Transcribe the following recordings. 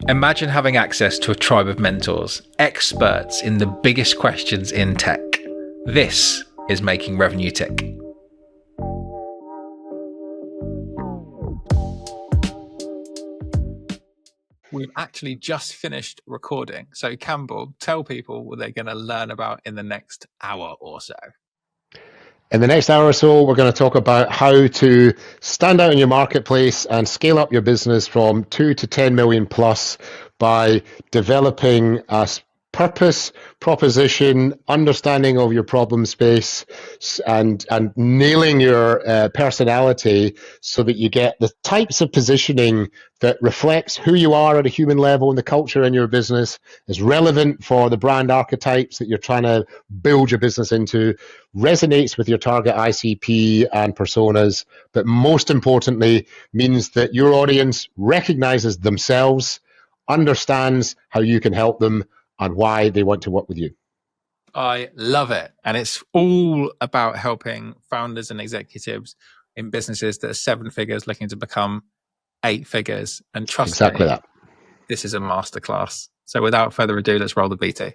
Imagine having access to a tribe of mentors, experts in the biggest questions in tech. This is Making Revenue Tick. We've actually just finished recording. So Campbell, tell people what they're going to learn about in the next hour or so. In the next hour or so, we're going to talk about how to stand out in your marketplace and scale up your business from 2 to 10 million plus by developing a purpose, proposition, understanding of your problem space, and nailing your personality so that you get the types of positioning that reflects who you are at a human level and the culture in your business, is relevant for the brand archetypes that you're trying to build your business into, resonates with your target ICP and personas, but most importantly means that your audience recognizes themselves, understands how you can help them, and why they want to work with you. I love it. And it's all about helping founders and executives in businesses that are 7 figures looking to become 8 figures. And trust exactly me, that. This is a masterclass. So without further ado, let's roll the BT.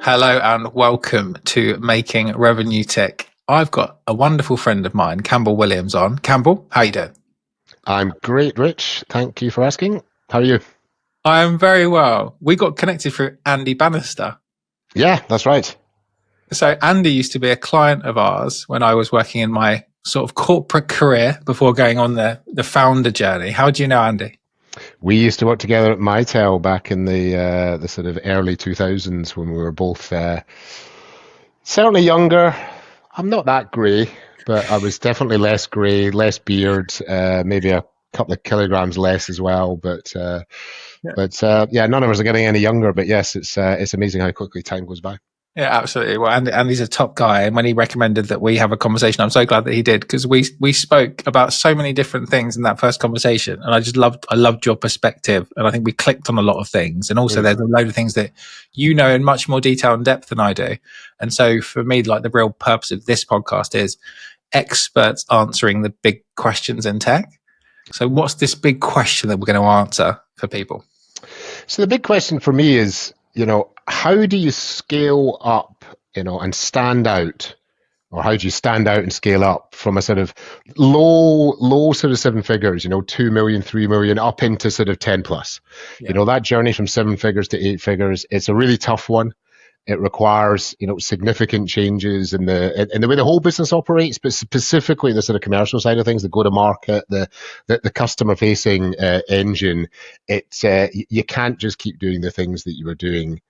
Hello and welcome to Making Revenue Tick. I've got a wonderful friend of mine, Campbell Williams, on. Campbell, how you doing? I'm great, Rich. Thank you for asking. How are you? I am very well. We got connected through Andy Bannister. Yeah, that's right. So Andy used to be a client of ours when I was working in my sort of corporate career before going on the founder journey. How do you know Andy? We used to work together at Mitel back in the sort of early 2000s when we were both certainly younger. I'm not that grey, but I was definitely less grey, less beard, maybe a couple of kilograms less as well. But none of us are getting any younger. But yes, it's amazing how quickly time goes by. Yeah, absolutely. Well, Andy's a top guy, and when he recommended that we have a conversation, I'm so glad that he did, because we spoke about so many different things in that first conversation, and I loved your perspective, and I think we clicked on a lot of things, and also there's a load of things that you know in much more detail and depth than I do, and so for me, like the real purpose of this podcast is experts answering the big questions in tech. So, what's this big question that we're going to answer for people? So the big question for me is, how do you scale up, and stand out, or how do you stand out and scale up from a sort of low sort of 7 figures, 2 million, 3 million, up into sort of 10 plus? Yeah. That journey from 7 figures to 8 figures, it's a really tough one. It requires, significant changes in the way the whole business operates, but specifically the sort of commercial side of things, the go-to-market, the customer-facing engine. You can't just keep doing the things that you were doing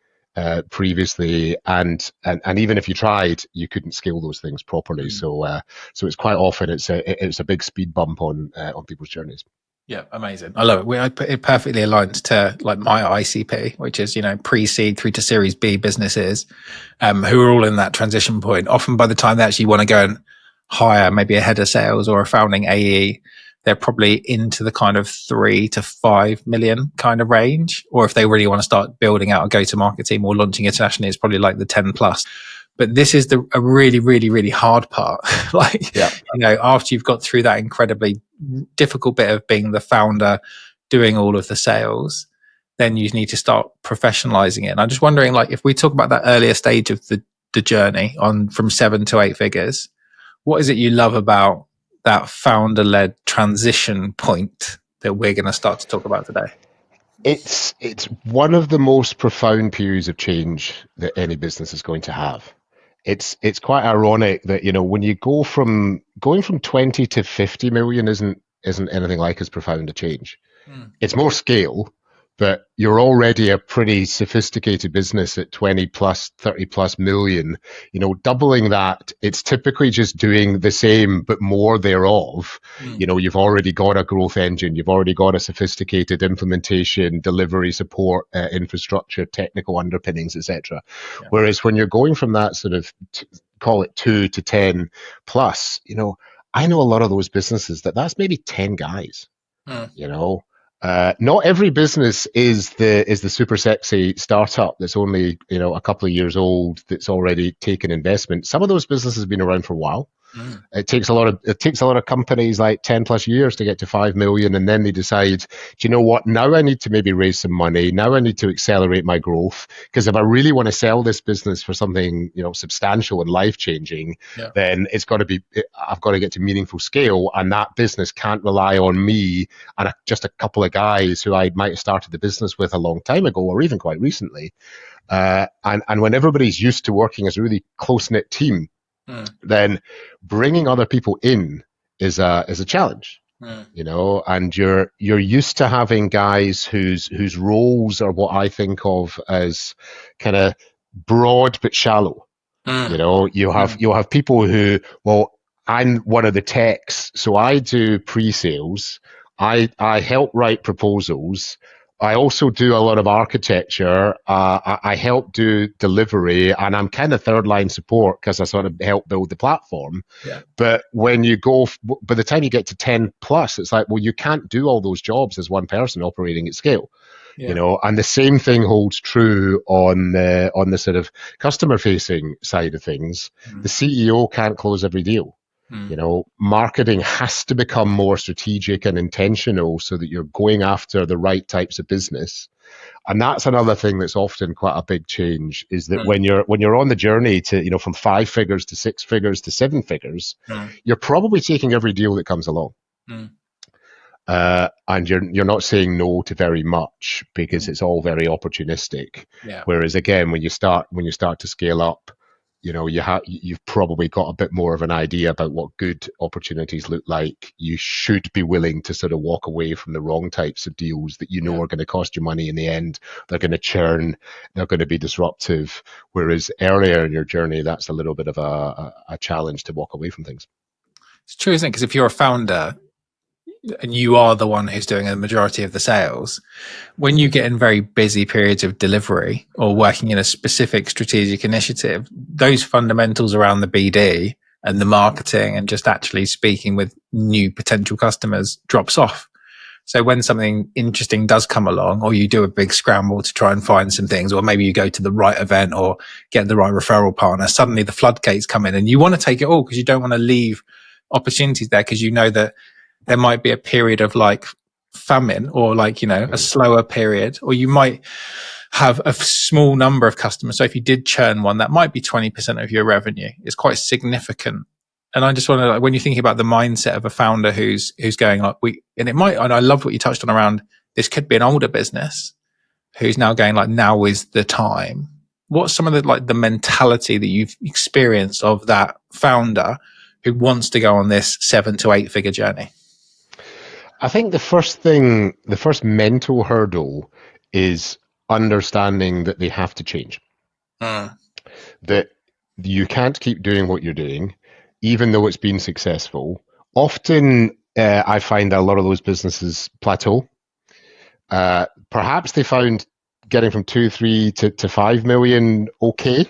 previously, and even if you tried, you couldn't scale those things properly. Mm-hmm. So it's quite often it's a big speed bump on people's journeys. Yeah, amazing. I love it. It perfectly aligns to like my ICP, which is, pre-seed through to Series B businesses who are all in that transition point. Often by the time they actually want to go and hire maybe a head of sales or a founding AE, they're probably into the kind of 3 to 5 million kind of range. Or if they really want to start building out a go-to-market team or launching internationally, it's probably like the 10 plus. But this is a really, really, really hard part. After you've got through that incredibly difficult bit of being the founder, doing all of the sales, then you need to start professionalizing it. And I'm just wondering, if we talk about that earlier stage of the journey from 7 to 8 figures, what is it you love about that founder-led transition point that we're going to start to talk about today? It's one of the most profound periods of change that any business is going to have. It's quite ironic that when you going from 20 to 50 million isn't anything like as profound a change. It's more scale, but you're already a pretty sophisticated business at 20 plus 30 plus million. Doubling that, it's typically just doing the same but more thereof. You've already got a growth engine, you've already got a sophisticated implementation, delivery, support, infrastructure, technical underpinnings, etc. Yeah. Whereas when you're going from that sort of call it 2 to 10 plus, I know a lot of those businesses that's maybe 10 guys. Not every business is the super sexy startup that's only a couple of years old that's already taken investment. Some of those businesses have been around for a while. Mm. It takes a lot of companies like 10 plus years to get to 5 million, and then they decide, do you know what? Now I need to maybe raise some money. Now I need to accelerate my growth, because if I really want to sell this business for something, substantial and life changing, Yeah. then I've got to get to meaningful scale, and that business can't rely on me and just a couple of guys who I might have started the business with a long time ago or even quite recently. And when everybody's used to working as a really close knit team, then bringing other people in is a challenge. And you're used to having guys whose roles are what I think of as kind of broad but shallow. You'll have people who, well, I'm one of the techs, so I do pre-sales. I help write proposals. I also do a lot of architecture. I help do delivery, and I'm kind of third line support because I sort of help build the platform. Yeah. But by the time you get to 10 plus, it's like, well, you can't do all those jobs as one person operating at scale. Yeah. And the same thing holds true on the sort of customer facing side of things. The CEO can't close every deal. Marketing has to become more strategic and intentional so that you're going after the right types of business. And that's another thing that's often quite a big change, is that when you're on the journey to, from 5 figures to 6 figures to 7 figures, you're probably taking every deal that comes along. And you're not saying no to very much because it's all very opportunistic. Yeah. Whereas again, when you start to scale up, you've probably got a bit more of an idea about what good opportunities look like. You should be willing to sort of walk away from the wrong types of deals that are going to cost you money in the end. They're going to churn. They're going to be disruptive. Whereas earlier in your journey, that's a little bit of a challenge to walk away from things. It's true, isn't it? Because if you're a founder and you are the one who's doing a majority of the sales, when you get in very busy periods of delivery or working in a specific strategic initiative, those fundamentals around the BD and the marketing and just actually speaking with new potential customers drops off. So when something interesting does come along, or you do a big scramble to try and find some things, or maybe you go to the right event or get the right referral partner, suddenly the floodgates come in and you want to take it all because you don't want to leave opportunities there, because you know that there might be a period of like famine or like, a slower period, or you might have a small number of customers. So if you did churn one, that might be 20% of your revenue. It's quite significant. And I just want to, like, when you're thinking about the mindset of a founder who's going like and I love what you touched on around, this could be an older business who's now going like, now is the time. What's some of the mentality that you've experienced of that founder who wants to go on this 7 to 8 figure journey? I think the first mental hurdle is understanding that they have to change. That you can't keep doing what you're doing, even though it's been successful. Often, I find that a lot of those businesses plateau. Perhaps they found getting from 2, 3 to 5 million okay,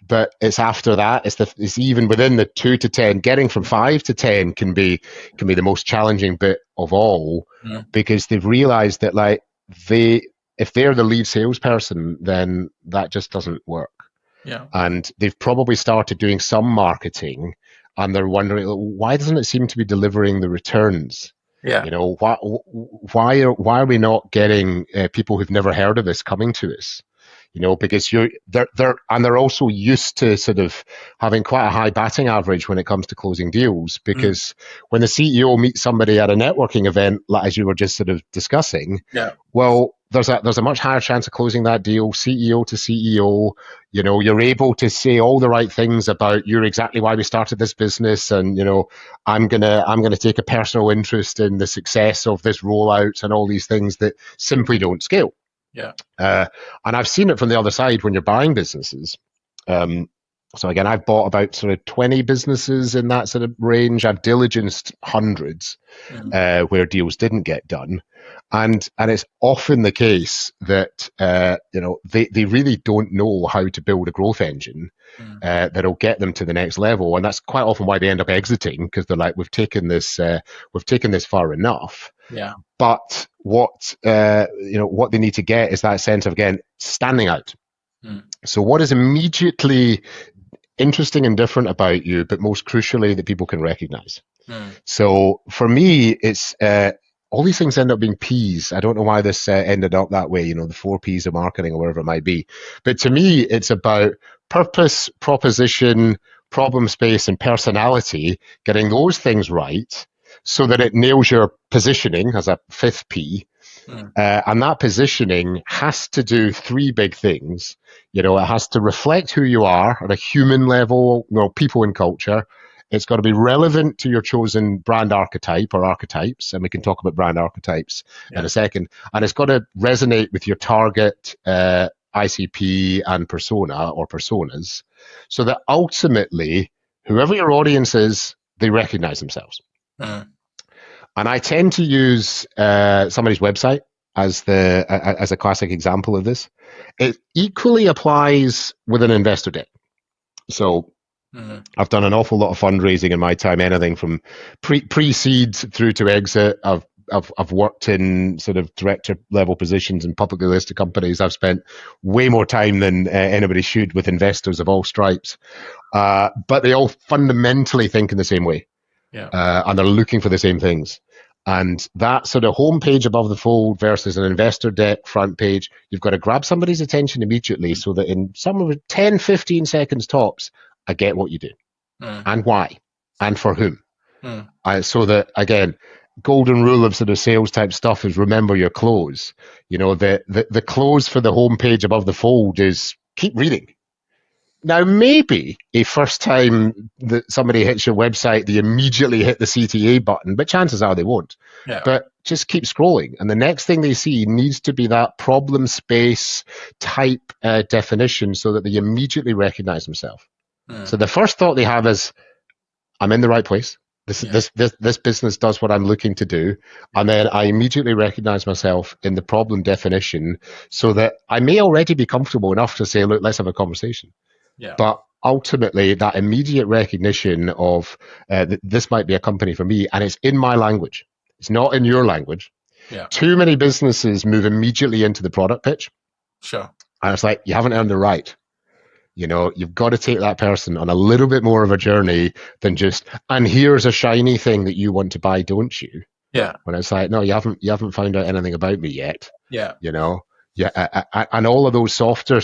but it's after that. It's even within the 2 to 10. Getting from 5 to 10 can be the most challenging bit of all, because they've realized that if they're the lead salesperson, then that just doesn't work. Yeah. And they've probably started doing some marketing, and they're wondering, why doesn't it seem to be delivering the returns? Yeah. Why are we not getting people who've never heard of us coming to us? Because they're also used to sort of having quite a high batting average when it comes to closing deals, because when the CEO meets somebody at a networking event, like as you were just sort of discussing, well, there's a much higher chance of closing that deal, CEO to CEO. You're able to say all the right things about you're exactly why we started this business, and I'm gonna take a personal interest in the success of this rollout and all these things that simply don't scale. Yeah. And I've seen it from the other side when you're buying businesses. So again, I've bought about sort of 20 businesses in that sort of range. I've diligenced hundreds where deals didn't get done. And it's often the case that they really don't know how to build a growth engine that'll get them to the next level, and that's quite often why they end up exiting, because they're like, we've taken this far enough. Yeah. But what they need to get is that sense of, again, standing out. So what is immediately interesting and different about you, but most crucially, that people can recognize. Mm. So for me, it's all these things end up being P's. I don't know why this ended up that way, the 4 P's of marketing or whatever it might be. But to me, it's about purpose, proposition, problem space, and personality, getting those things right so that it nails your positioning as a 5th P. And that positioning has to do 3 big things. It has to reflect who you are at a human level, people and culture. It's got to be relevant to your chosen brand archetype or archetypes, and we can talk about brand archetypes in a second. And it's got to resonate with your target ICP and persona or personas, so that ultimately, whoever your audience is, they recognize themselves. And I tend to use somebody's website as a classic example of this. It equally applies with an investor deck. So I've done an awful lot of fundraising in my time, anything from pre-seed through to exit. I've worked in sort of director level positions in publicly listed companies. I've spent way more time than anybody should with investors of all stripes. But they all fundamentally think in the same way. And they're looking for the same things. And that sort of homepage above the fold versus an investor deck front page, you've got to grab somebody's attention immediately so that in somewhere 10, 15 seconds tops, I get what you do and why and for whom. So that, again, golden rule of sort of sales type stuff is remember your close. The close for the homepage above the fold is keep reading. Now, maybe a first time that somebody hits your website, they immediately hit the CTA button, but chances are they won't. But just keep scrolling. And the next thing they see needs to be that problem space type definition so that they immediately recognize themselves. So the first thought they have is, I'm in the right place. This business does what I'm looking to do. And then I immediately recognize myself in the problem definition so that I may already be comfortable enough to say, look, let's have a conversation. But ultimately, that immediate recognition of this might be a company for me, and it's in my language. It's not in your language. Too many businesses move immediately into the product pitch. And it's like, you haven't earned the right. You've got to take that person on a little bit more of a journey than just, and here's a shiny thing that you want to buy, don't you? When it's like, no, you haven't found out anything about me yet. And all of those softer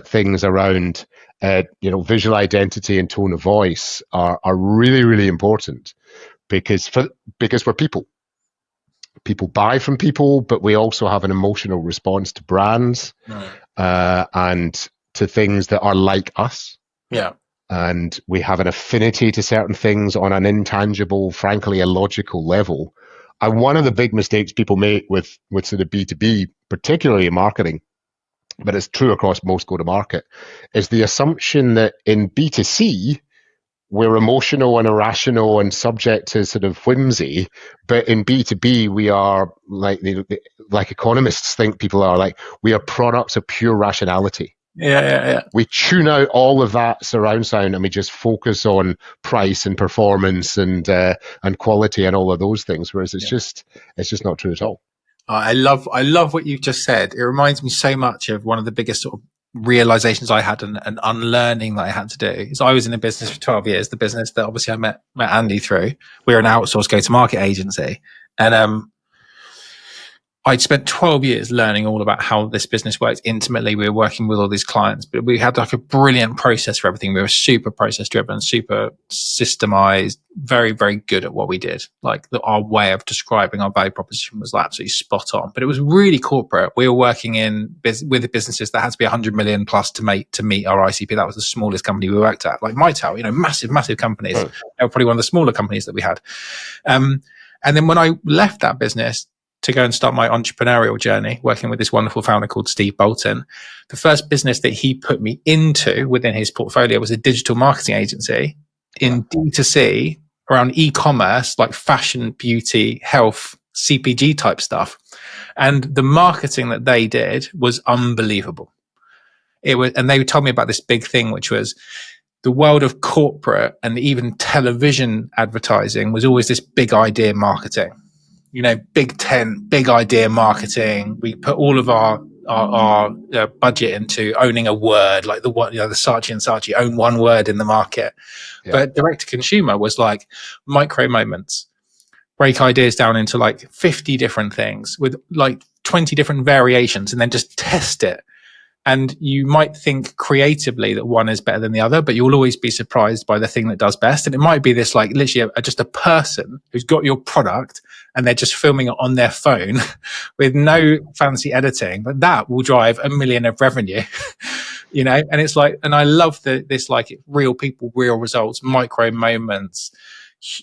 things around, visual identity and tone of voice are really, really important because we're people. People buy from people, but we also have an emotional response to brands and to things that are like us. And we have an affinity to certain things on an intangible, frankly, illogical level. And one of the big mistakes people make with sort of B2B, particularly in marketing, but it's true across most go-to-market, is the assumption that in B2C, we're emotional and irrational and subject to sort of whimsy, but in B2B, we are like economists think people are, like, we are products of pure rationality. We tune out all of that surround sound and we just focus on price and performance and quality and all of those things, whereas it's just not true at all. I love what you've just said. It reminds me so much of one of the biggest sort of realizations I had and unlearning that I had to do. Is I was in a business for 12 years, the business that obviously I met Andy through. We're an outsourced go-to-market agency, and I'd spent 12 years learning all about how this business works intimately. We were working with all these clients, but we had like a brilliant process for everything. We were super process driven, super systemized, very, very good at what we did. Like our way of describing our value proposition was absolutely spot on, but it was really corporate. We were working with the businesses that had to be 100 million plus to meet our ICP. That was the smallest company we worked at, like Mitel, massive companies. They were probably one of the smaller companies that we had. And then when I left that business to go and start my entrepreneurial journey, working with this wonderful founder called Steve Bolton, the first business that he put me into within his portfolio was a digital marketing agency in D2C around e-commerce, like fashion, beauty, health, CPG type stuff. And the marketing that they did was unbelievable. And they told me about this big thing, which was the world of corporate and even television advertising was always this big idea marketing. Big tent, big idea marketing. We put all of our budget into owning a word, like the one, the Saatchi and Saatchi own one word in the market. Yeah. But direct to consumer was like micro moments, break ideas down into like 50 different things with like 20 different variations, and then just test it. And you might think creatively that one is better than the other, but you'll always be surprised by the thing that does best. And it might be this, like, literally just a person who's got your product and they're just filming it on their phone with no fancy editing, but that will drive $1 million of revenue. And it's like, and I love this, like, real people, real results, micro moments,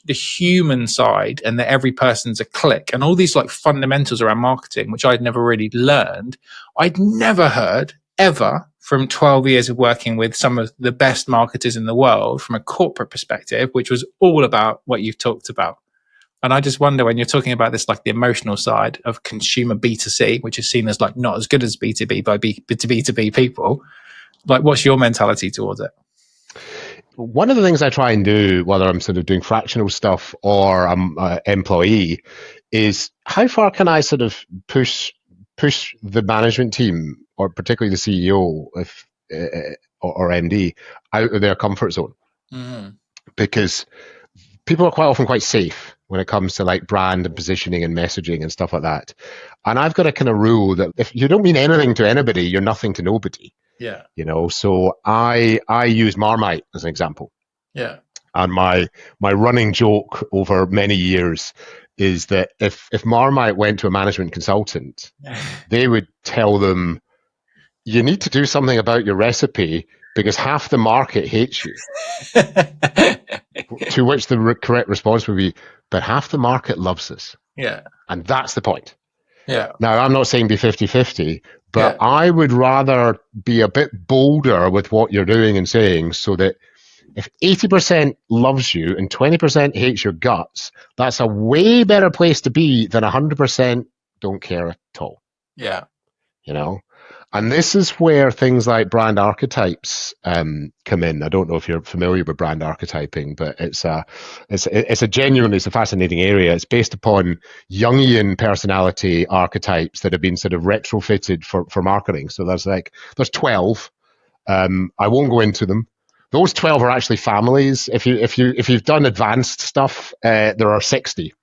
the human side, and that every person's a click, and all these like fundamentals around marketing, which I'd never really learned. I'd never heard ever from 12 years of working with some of the best marketers in the world from a corporate perspective, which was all about what you've talked about. And I just wonder, when you're talking about this, like the emotional side of consumer B2C, which is seen as like not as good as B2B by B2B people, like what's your mentality towards it? One of the things I try and do, whether I'm sort of doing fractional stuff or I'm an employee, is how far can I sort of push the management team, or particularly the CEO or MD, out of their comfort zone. Mm-hmm. Because people are quite often quite safe when it comes to like brand and positioning and messaging and stuff like that. And I've got a kind of rule that if you don't mean anything to anybody, you're nothing to nobody. Yeah. So I use Marmite as an example. Yeah. And my running joke over many years is that if Marmite went to a management consultant, they would tell them, you need to do something about your recipe because half the market hates you. To which the correct response would be, but half the market loves us. Yeah. And that's the point. Yeah. Now, I'm not saying be 50-50, but I would rather be a bit bolder with what you're doing and saying, so that if 80% loves you and 20% hates your guts, that's a way better place to be than 100% don't care at all. Yeah. And this is where things like brand archetypes come in. I don't know if you're familiar with brand archetyping, but it's a fascinating area. It's based upon Jungian personality archetypes that have been sort of retrofitted for marketing. So there's 12. I won't go into them. Those 12 are actually families. If you've done advanced stuff, there are 60.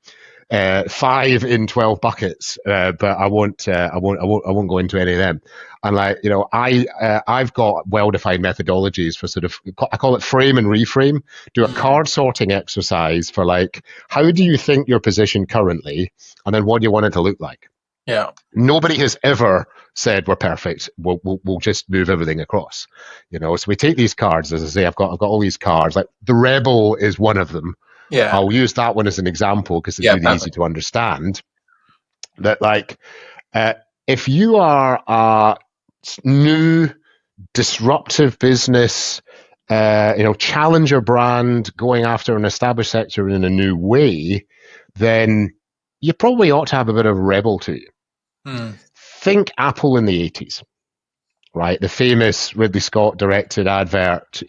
5 in 12 buckets, but I won't go into any of them. And I've got well-defined methodologies for sort of, I call it frame and reframe. Do a card sorting exercise for like, how do you think you're positioned currently, and then what do you want it to look like? Yeah. Nobody has ever said we're perfect. We'll just move everything across. So we take these cards, as I say, I've got all these cards. Like the Rebel is one of them. Yeah. I'll use that one as an example because it's really easy to understand. That if you are a new disruptive business, challenger brand going after an established sector in a new way, then you probably ought to have a bit of rebel to you. Think Apple in the 80s, right? The famous Ridley Scott directed advert,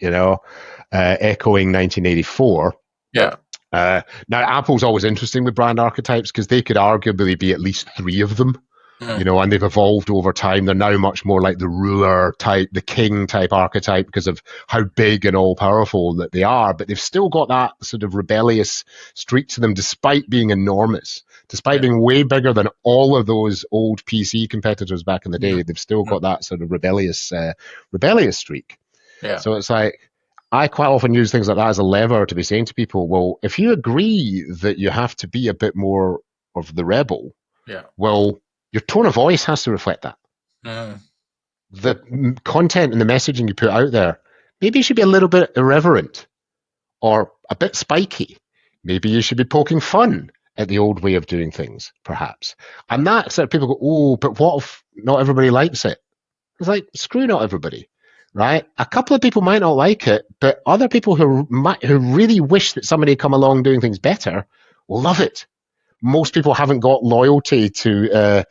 echoing 1984. Yeah. Now, Apple's always interesting with brand archetypes because they could arguably be at least 3 of them, and they've evolved over time. They're now much more like the ruler type, the king type archetype because of how big and all powerful that they are. But they've still got that sort of rebellious streak to them, despite being enormous, despite being way bigger than all of those old PC competitors back in the day. They've still got that sort of rebellious streak. Yeah. So it's like, I quite often use things like that as a lever to be saying to people, well, if you agree that you have to be a bit more of the rebel, well, your tone of voice has to reflect that. The content and the messaging you put out there, maybe you should be a little bit irreverent or a bit spiky. Maybe you should be poking fun at the old way of doing things, perhaps. And that's that people go, oh, but what if not everybody likes it? It's like, screw not everybody. Right? A couple of people might not like it, but other people who really wish that somebody had come along doing things better will love it. Most people haven't got loyalty to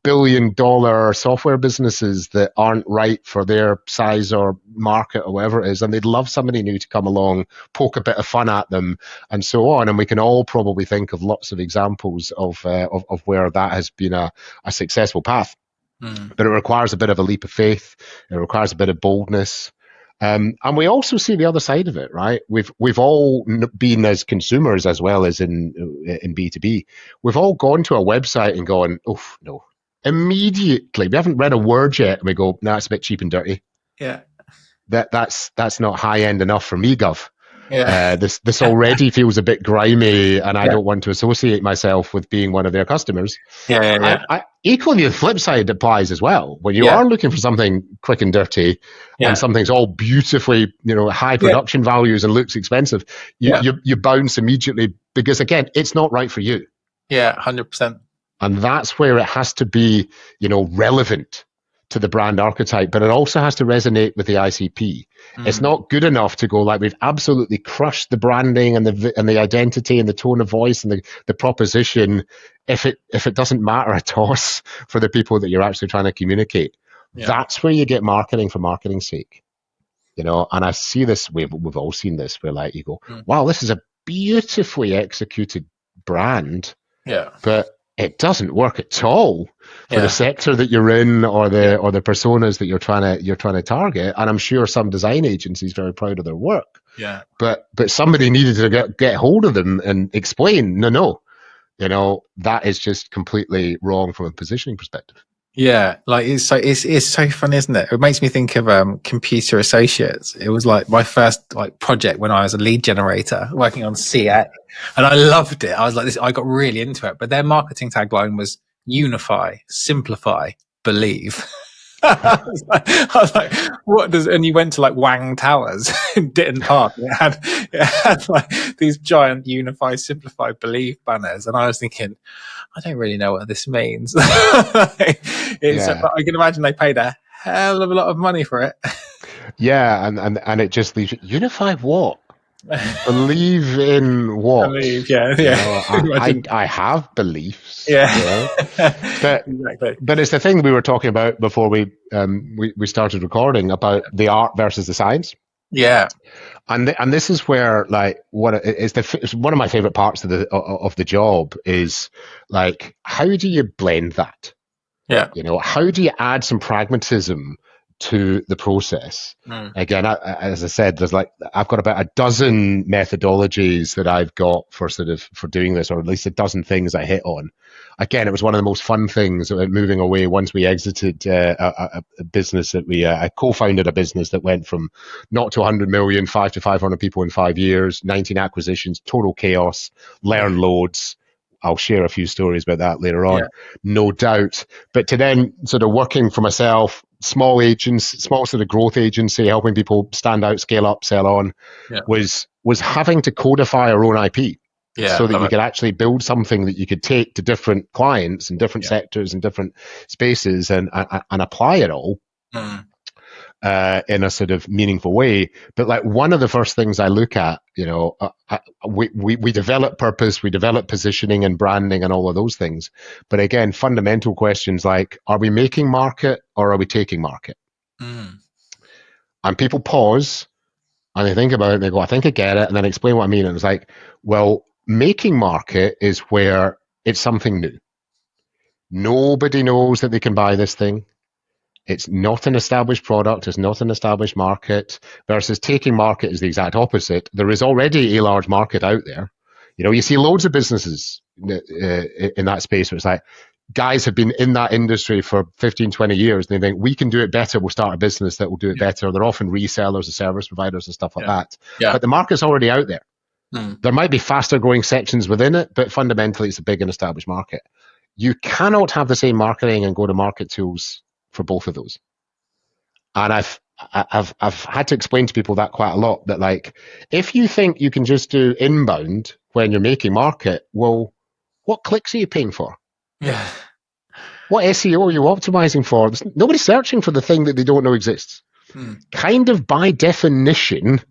billion-dollar software businesses that aren't right for their size or market or whatever it is, and they'd love somebody new to come along, poke a bit of fun at them, and so on. And we can all probably think of lots of examples of where that has been a successful path. But it requires a bit of a leap of faith. It requires a bit of boldness. And we also see the other side of it, right? We've all been, as consumers as well as in B2B, we've all gone to a website and gone, oh, no. Immediately, we haven't read a word yet, and we go, no, it's a bit cheap and dirty. Yeah. That's not high end enough for me, Gov. Yeah. This already feels a bit grimy, and I don't want to associate myself with being one of their customers. Equally, the flip side applies as well. When you are looking for something quick and dirty, and something's all beautifully, high production values and looks expensive, you bounce immediately because, again, it's not right for you. Yeah, 100%. And that's where it has to be, relevant to the brand archetype, but it also has to resonate with the ICP. It's not good enough to go like we've absolutely crushed the branding and the identity and the tone of voice and the proposition if it doesn't matter a toss for the people that you're actually trying to communicate. That's where you get marketing for marketing's sake. And I see this, we've all seen this, where like you go, wow, this is a beautifully executed brand, but it doesn't work at all for the sector that you're in or the personas that you're trying to target. And I'm sure some design agencies very proud of their work. But somebody needed to get hold of them and explain, no, that is just completely wrong from a positioning perspective. Yeah, like it's so fun, isn't it? It makes me think of Computer Associates. It was like my first project when I was a lead generator working on CA, and I loved it. I was like this. I got really into it. But their marketing tagline was "Unify, Simplify, Believe." I was like, what does? And you went to like Wang Towers in Ditton Park. And it had like these giant "Unify, Simplify, Believe" banners, and I was thinking, I don't really know what this means. But I can imagine they paid a hell of a lot of money for it. Yeah, and it just leaves unify what? Believe in what? Believe, I have beliefs. But exactly. But it's the thing we were talking about before we started recording about the art versus the science. Yeah. And this is where it's one of my favorite parts of the job is like, how do you blend that? Yeah. How do you add some pragmatism to the process? Again, as I said, I've got about a dozen methodologies that I've got for doing this, or at least a dozen things I hit on. Again, it was one of the most fun things moving away once we exited a business that I co-founded a business that went from not to 100 million, 5 to 500 people in 5 years, 19 acquisitions, total chaos, learn loads. I'll share a few stories about that later on, no doubt. But to then sort of working for myself, small sort of growth agency, helping people stand out, scale up, sell on, was having to codify our own IP. So that you could actually build something that you could take to different clients and different sectors and different spaces and apply it all in a sort of meaningful way. But like one of the first things I look at, we develop purpose, we develop positioning and branding and all of those things. But again, fundamental questions like, are we making market or are we taking market? And people pause and they think about it and they go, I think I get it. And then explain what I mean. And it's like, well, making market is where it's something new. Nobody knows that they can buy this thing. It's not an established product. It's not an established market. Versus taking market is the exact opposite. There is already a large market out there. You see loads of businesses in that space where it's like, guys have been in that industry for 15, 20 years. And they think, we can do it better. We'll start a business that will do it better. They're often resellers or service providers and stuff like that. But the market's already out there. There might be faster growing sections within it, but fundamentally it's a big and established market. You cannot have the same marketing and go-to-market tools for both of those. And I've had to explain to people that quite a lot, that like, if you think you can just do inbound when you're making market, well, what clicks are you paying for? Yeah. What SEO are you optimizing for? Nobody's searching for the thing that they don't know exists. Kind of by definition,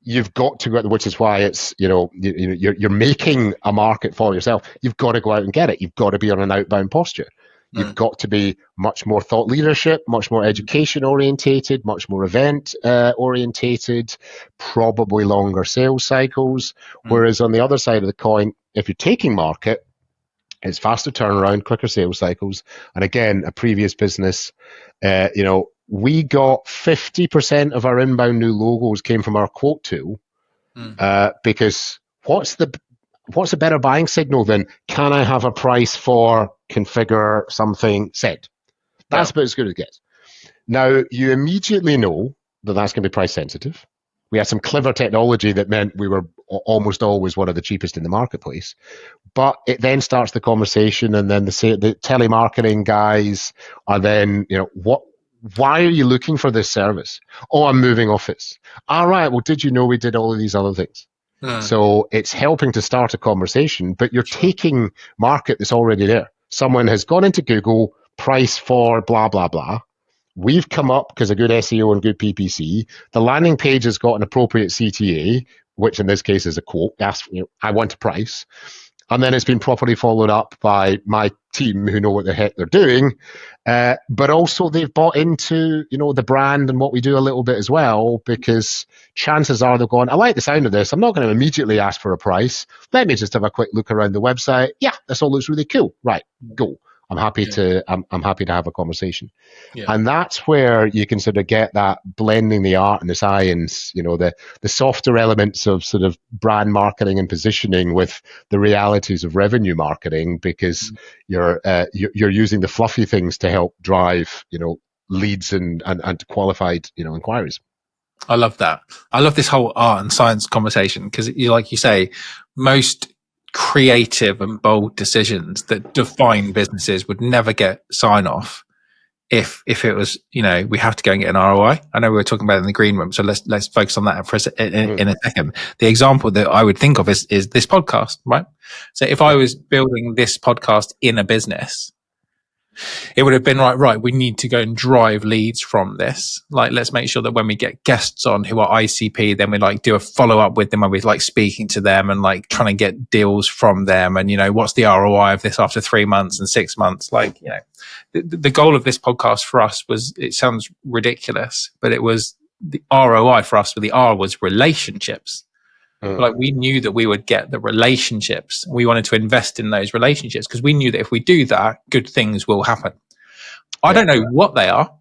you've got to go, which is why it's, you're making a market for yourself. You've got to go out and get it. You've got to be on an outbound posture. You've got to be much more thought leadership, much more education orientated, much more event orientated, probably longer sales cycles. Whereas on the other side of the coin, if you're taking market, It's faster turnaround, quicker sales cycles. And again, a previous business, we got 50% of our inbound new logos came from our quote tool, because what's a better buying signal than, can I have a price for configure something said? That's about as good as it gets. Now, you immediately know that that's going to be price sensitive. We had some clever technology that meant we were almost always one of the cheapest in the marketplace. But it then starts the conversation, and then the telemarketing guys are then, why are you looking for this service? Oh, I'm moving office. All right, well, did you know we did all of these other things? So it's helping to start a conversation, but you're taking market that's already there. Someone has gone into Google, price for blah, blah, blah. We've come up because of good SEO and good PPC. The landing page has got an appropriate CTA, which in this case is a quote. I want a price. And then it's been properly followed up by my team who know what the heck they're doing. But also they've bought into, the brand and what we do a little bit as well, because chances are they're going, I like the sound of this. I'm not going to immediately ask for a price. Let me just have a quick look around the website. Yeah, this all looks really cool. Right, go. I'm happy to have a conversation. Yeah. And that's where you can sort of get that blending the art and the science, the softer elements of sort of brand marketing and positioning with the realities of revenue marketing, because you're using the fluffy things to help drive, leads and qualified, inquiries. I love that. I love this whole art and science conversation, because like you say, most creative and bold decisions that define businesses would never get sign off if it was, we have to go and get an ROI. I know we were talking about it in the green room, so let's focus on that in a second. The example that I would think of is this podcast, right? So if I was building this podcast in a business, it would have been right, we need to go and drive leads from this. Like, let's make sure that when we get guests on who are ICP, then we do a follow up with them, and we're speaking to them and trying to get deals from them. And, what's the ROI of this after 3 months and 6 months? The goal of this podcast for us was, it sounds ridiculous, but it was the ROI for us, where the R was relationships. We knew that we would get the relationships. We wanted to invest in those relationships because we knew that if we do that, good things will happen. I don't know what they are.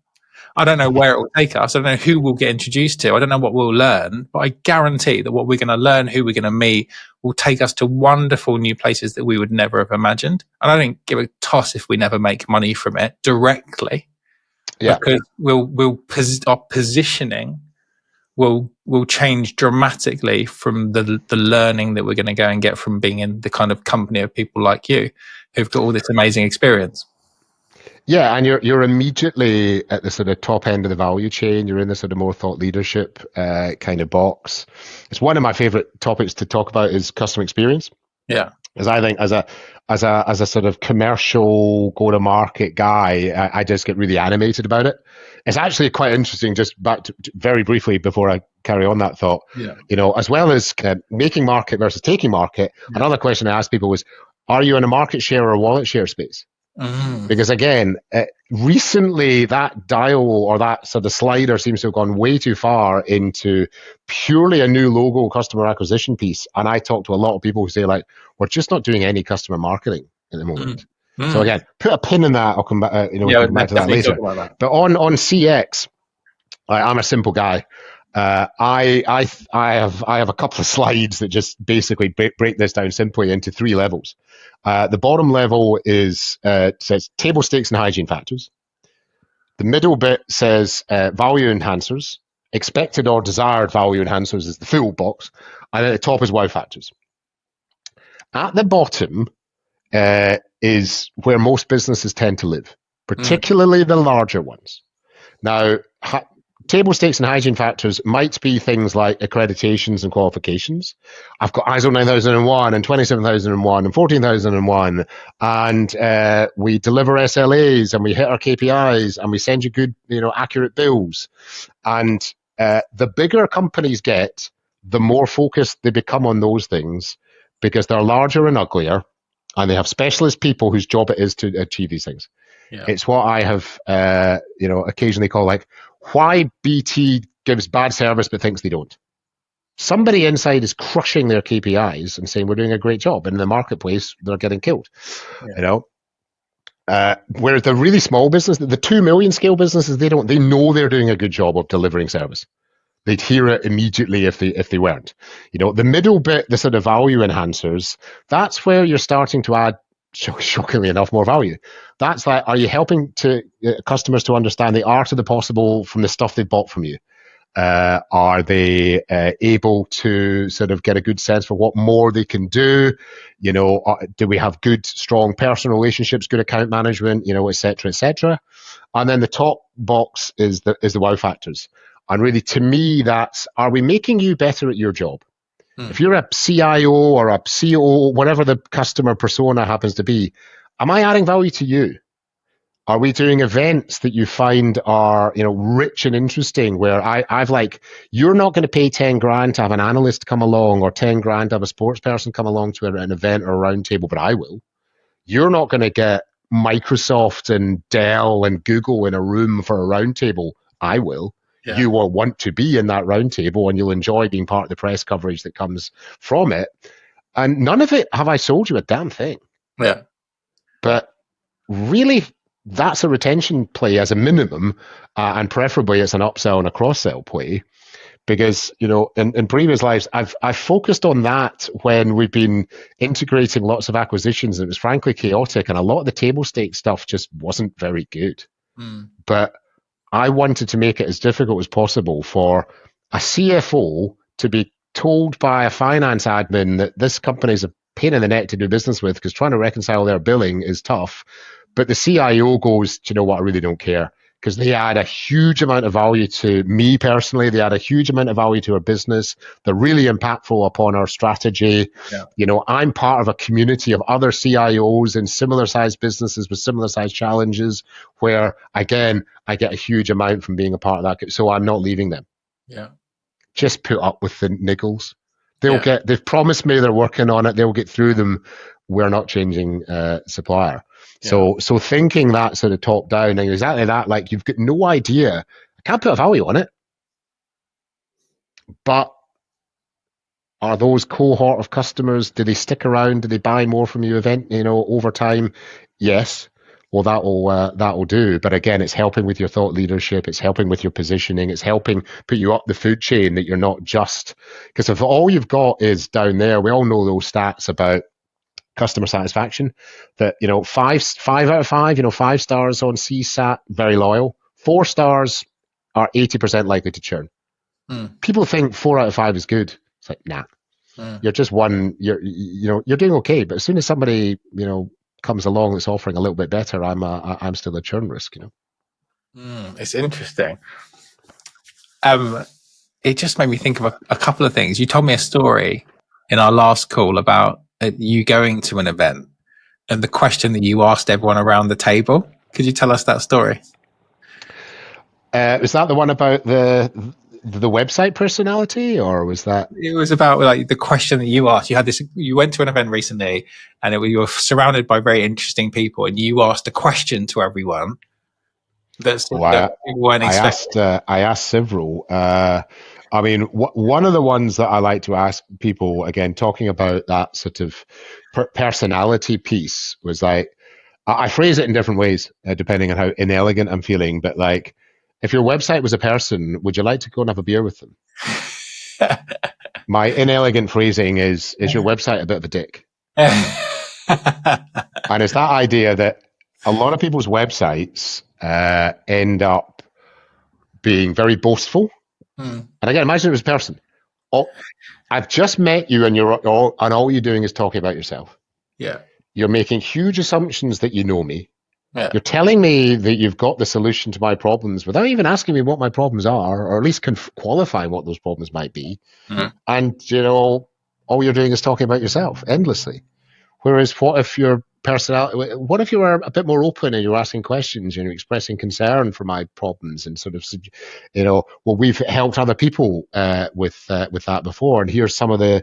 I don't know where it will take us. I don't know who we'll get introduced to. I don't know what we'll learn, but I guarantee that what we're going to learn, who we're going to meet, will take us to wonderful new places that we would never have imagined. And I don't give a toss if we never make money from it directly, because our positioning will change dramatically from the learning that we're going to go and get from being in the kind of company of people like you who've got all this amazing experience. Yeah, and you're immediately at the sort of top end of the value chain. You're in the sort of more thought leadership kind of box. It's one of my favorite topics to talk about is customer experience. Yeah, because I think as a sort of commercial go-to-market guy, I just get really animated about it. It's actually quite interesting. Just back to very briefly before I carry on that thought. Yeah. As well as making market versus taking market. Yeah. Another question I ask people was, are you in a market share or a wallet share space? Because again, recently that dial or that sort of slider seems to have gone way too far into purely a new logo customer acquisition piece. And I talk to a lot of people who say we're just not doing any customer marketing at the moment. So again, put a pin in that. I'll come back, come back to that later. But on CX, I'm a simple guy. I have a couple of slides that just basically break this down simply into 3 levels. The bottom level says table stakes and hygiene factors. The middle bit says value enhancers. Expected or desired value enhancers is the full box. And at the top is wow factors. At the bottom is where most businesses tend to live, particularly the larger ones. Now, table stakes and hygiene factors might be things like accreditations and qualifications. I've got ISO 9001 and 27001 and 14001, and we deliver SLAs and we hit our KPIs and we send you good, accurate bills. And the bigger companies get, the more focused they become on those things, because they're larger and uglier, and they have specialist people whose job it is to achieve these things. Yeah. It's what I have, occasionally call why BT gives bad service but thinks they don't. Somebody inside is crushing their KPIs and saying we're doing a great job, and in the marketplace they're getting killed. Whereas the really small business, the 2 million scale businesses, they know they're doing a good job of delivering service. They'd hear it immediately if they weren't. The middle bit, the sort of value enhancers, that's where you're starting to add, shockingly enough, more value. That's like, are you helping customers to understand the art of the possible from the stuff they've bought from you? Are they able to sort of get a good sense for what more they can do? Do we have good, strong personal relationships, good account management, et cetera, et cetera? And then the top box is the wow factors. And really, to me, that's, are we making you better at your job? If you're a CIO or a COO, whatever the customer persona happens to be, am I adding value to you? Are we doing events that you find are, rich and interesting, where I've like, you're not going to pay 10 grand to have an analyst come along, or 10 grand to have a sports person come along to an event or a roundtable, but I will. You're not going to get Microsoft and Dell and Google in a room for a roundtable. I will. Yeah. You will want to be in that roundtable, and you'll enjoy being part of the press coverage that comes from it. And none of it have I sold you a damn thing. Yeah. But really, that's a retention play as a minimum, and preferably it's an upsell and a cross-sell play. Because, in previous lives, I've focused on that when we've been integrating lots of acquisitions. It was frankly chaotic, and a lot of the table stake stuff just wasn't very good. But I wanted to make it as difficult as possible for a CFO to be told by a finance admin that this company is a pain in the neck to do business with, because trying to reconcile their billing is tough. But the CIO goes, do you know what, I really don't care, because they add a huge amount of value to me personally. They add a huge amount of value to our business. They're really impactful upon our strategy. Yeah. I'm part of a community of other CIOs in similar sized businesses with similar sized challenges, where, again, I get a huge amount from being a part of that. So I'm not leaving them. Yeah. Just put up with the niggles. They've promised me they're working on it. They'll get through them. We're not changing supplier. Yeah. So thinking that sort of top down and exactly that, like, you've got no idea. I can't put a value on it. But are those cohort of customers, do they stick around? Do they buy more from you over time? Yes. Well, that'll do. But again, it's helping with your thought leadership. It's helping with your positioning. It's helping put you up the food chain, that you're not just, because if all you've got is down there, we all know those stats about customer satisfaction, that 5 out of 5, 5 stars on CSAT, very loyal. 4 stars are 80% likely to churn. People think 4 out of 5 is good. It's like, nah. You're just one. You're doing okay, but as soon as somebody comes along that's offering a little bit better, I'm still a churn risk. It's interesting. It just made me think of a couple of things. You told me a story in our last call about you going to an event and the question that you asked everyone around the table. Could you tell us that story? Was that the one about the website personality, or was that? It was about like the question that you asked. You went to an event recently, and you were surrounded by very interesting people, and you asked a question to everyone. That weren't expecting. I asked several. One of the ones that I like to ask people, again, talking about that sort of personality piece, was like, I phrase it in different ways depending on how inelegant I'm feeling. But like, if your website was a person, would you like to go and have a beer with them? My inelegant phrasing is your website a bit of a dick? And it's that idea that a lot of people's websites end up being very boastful. And again, imagine it was a person. I've just met you, and all you're doing is talking about yourself. Yeah. You're making huge assumptions that you know me. Yeah. You're telling me that you've got the solution to my problems without even asking me what my problems are, or at least qualifying what those problems might be. And, all you're doing is talking about yourself endlessly. Whereas what if your personality, what if you were a bit more open and you're asking questions and you're expressing concern for my problems, and sort of, well, we've helped other people with that before, and here's some of the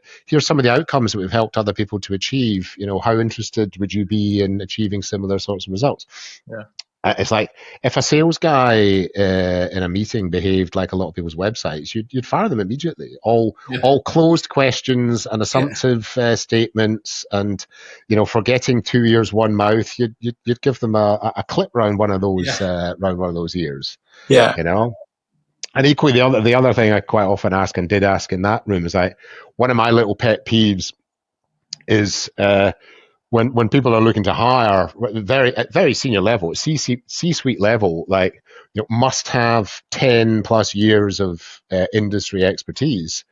outcomes that we've helped other people to achieve. How interested would you be in achieving similar sorts of results? Yeah. It's like if a sales guy in a meeting behaved like a lot of people's websites, you'd fire them immediately. All closed questions and assumptive statements, and forgetting two ears, one mouth. You'd give them a clip round one of those ears. Yeah. And equally, the other thing I quite often ask and did ask in that room is like, one of my little pet peeves is when people are looking to hire at very senior level, C-suite level, like must have 10 plus years of industry expertise,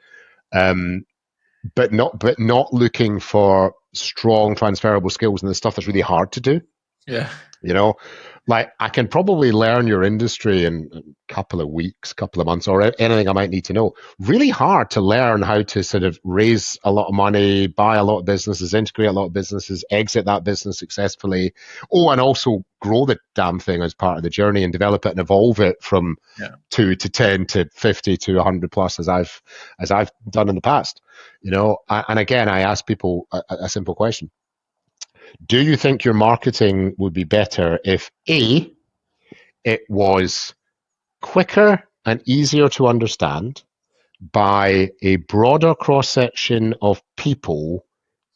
but not looking for strong transferable skills and the stuff that's really hard to do. Yeah. Like I can probably learn your industry in a couple of weeks, couple of months, or anything I might need to know. Really hard to learn how to sort of raise a lot of money, buy a lot of businesses, integrate a lot of businesses, exit that business successfully. Oh, and also grow the damn thing as part of the journey and develop it and evolve it from 2 to 10 to 50 to 100 plus as I've done in the past. And again, I ask people a simple question. Do you think your marketing would be better if A, it was quicker and easier to understand by a broader cross-section of people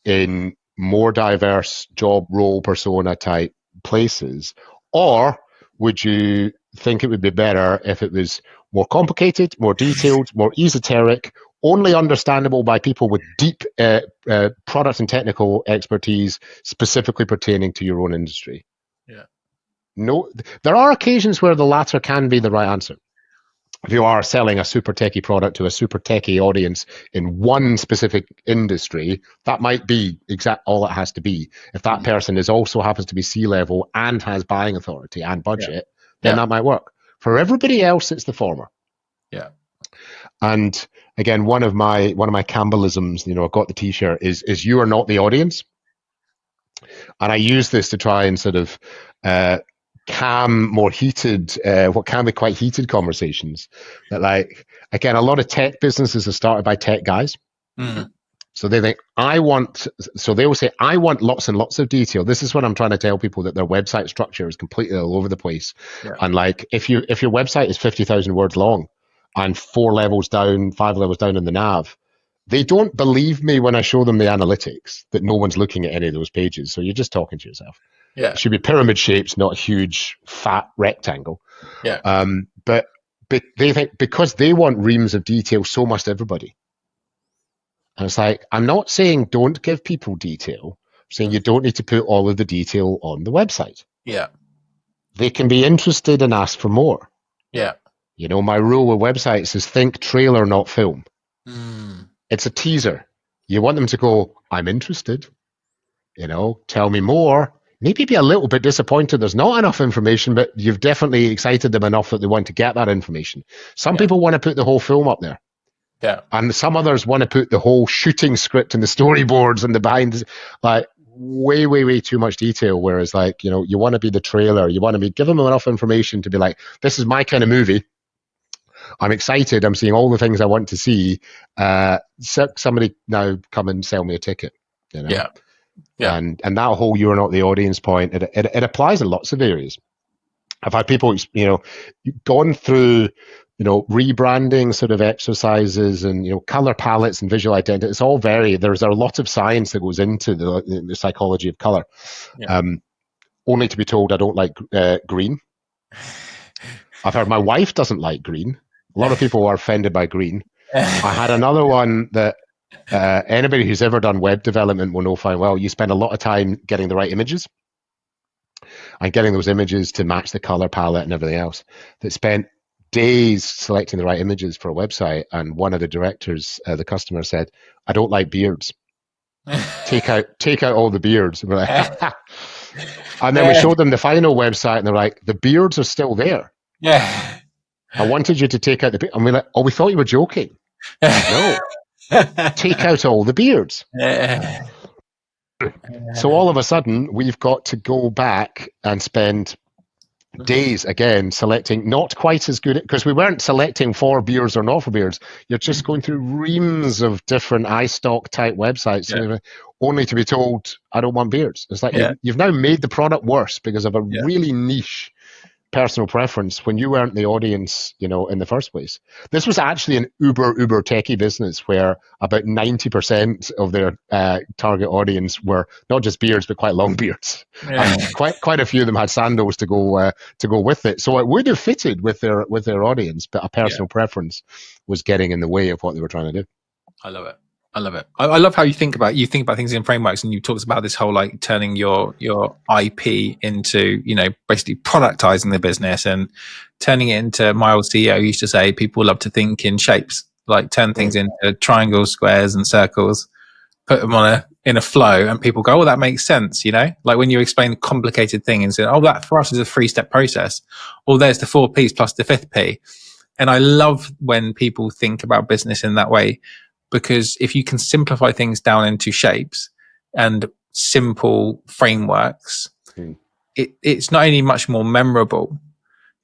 in more diverse job role persona type places? Or would you think it would be better if it was more complicated, more detailed, more esoteric, only understandable by people with deep product and technical expertise specifically pertaining to your own industry? Yeah. No, there are occasions where the latter can be the right answer. If you are selling a super techie product to a super techie audience in one specific industry, that might be all it has to be. If that person also happens to be C-level and has buying authority and budget, then that might work. For everybody else, it's the former. Yeah. And again, one of my Campbellisms, I've got the T-shirt, is you are not the audience. And I use this to try and sort of calm more heated, what can be quite heated conversations. That, like, again, a lot of tech businesses are started by tech guys. Mm-hmm. So they think, they will say, I want lots and lots of detail. This is what I'm trying to tell people, that their website structure is completely all over the place. Yeah. And like, if your website is 50,000 words long and 5 levels down in the nav, they don't believe me when I show them the analytics that no one's looking at any of those pages. So you're just talking to yourself. Yeah. It should be pyramid shapes, not a huge fat rectangle. Yeah. But they think because they want reams of detail, so must everybody. And it's like, I'm not saying don't give people detail. I'm saying you don't need to put all of the detail on the website. Yeah. They can be interested and ask for more. Yeah. My rule with websites is think trailer, not film. It's a teaser. You want them to go, I'm interested. Tell me more. Maybe be a little bit disappointed there's not enough information, but you've definitely excited them enough that they want to get that information. Some people want to put the whole film up there. Yeah. And some others want to put the whole shooting script and the storyboards and the behind, like way, way, way too much detail. Whereas like, you want to be the trailer. You want to give them enough information to be like, this is my kind of movie. I'm excited. I'm seeing all the things I want to see. Somebody now come and sell me a ticket. Yeah. Yeah. And that whole "you're not the audience" point, it applies in lots of areas. I've had people, gone through, rebranding sort of exercises and, color palettes and visual identity. It's all there's a lot of science that goes into the psychology of color. Yeah. Only to be told I don't like green. I've heard my wife doesn't like green. A lot of people are offended by green. I had another one that anybody who's ever done web development will know fine well. You spend a lot of time getting the right images and getting those images to match the color palette and everything else. That spent days selecting the right images for a website. And one of the directors, the customer, said, I don't like beards. Take out all the beards. And we're like, and then we showed them the final website and they're like, the beards are still there. Yeah. I wanted you to take out the beard. And we're like, oh, we thought you were joking. No. Take out all the beards. So all of a sudden, we've got to go back and spend days again selecting not quite as good, because we weren't selecting for beards or not for beards. You're just going through reams of different iStock type websites, only to be told, I don't want beards. It's like you've now made the product worse because of a really niche personal preference when you weren't the audience, in the first place. This was actually an uber techie business where about 90% of their target audience were not just beards, but quite long beards. Yeah. And quite a few of them had sandals to go with it. So it would have fitted with their audience, but a personal preference was getting in the way of what they were trying to do. I love it. I love it. I love how you think about things in frameworks, and you talked about this whole like turning your IP into, basically productizing the business and turning it into, my old CEO used to say, people love to think in shapes, like turn things into triangles, squares and circles, put them in a flow, and people go, oh, that makes sense. Like when you explain a complicated thing and say, oh, that for us is a 3-step process, or there's the 4 P's plus the 5th P. And I love when people think about business in that way, because if you can simplify things down into shapes and simple frameworks, it's not only much more memorable,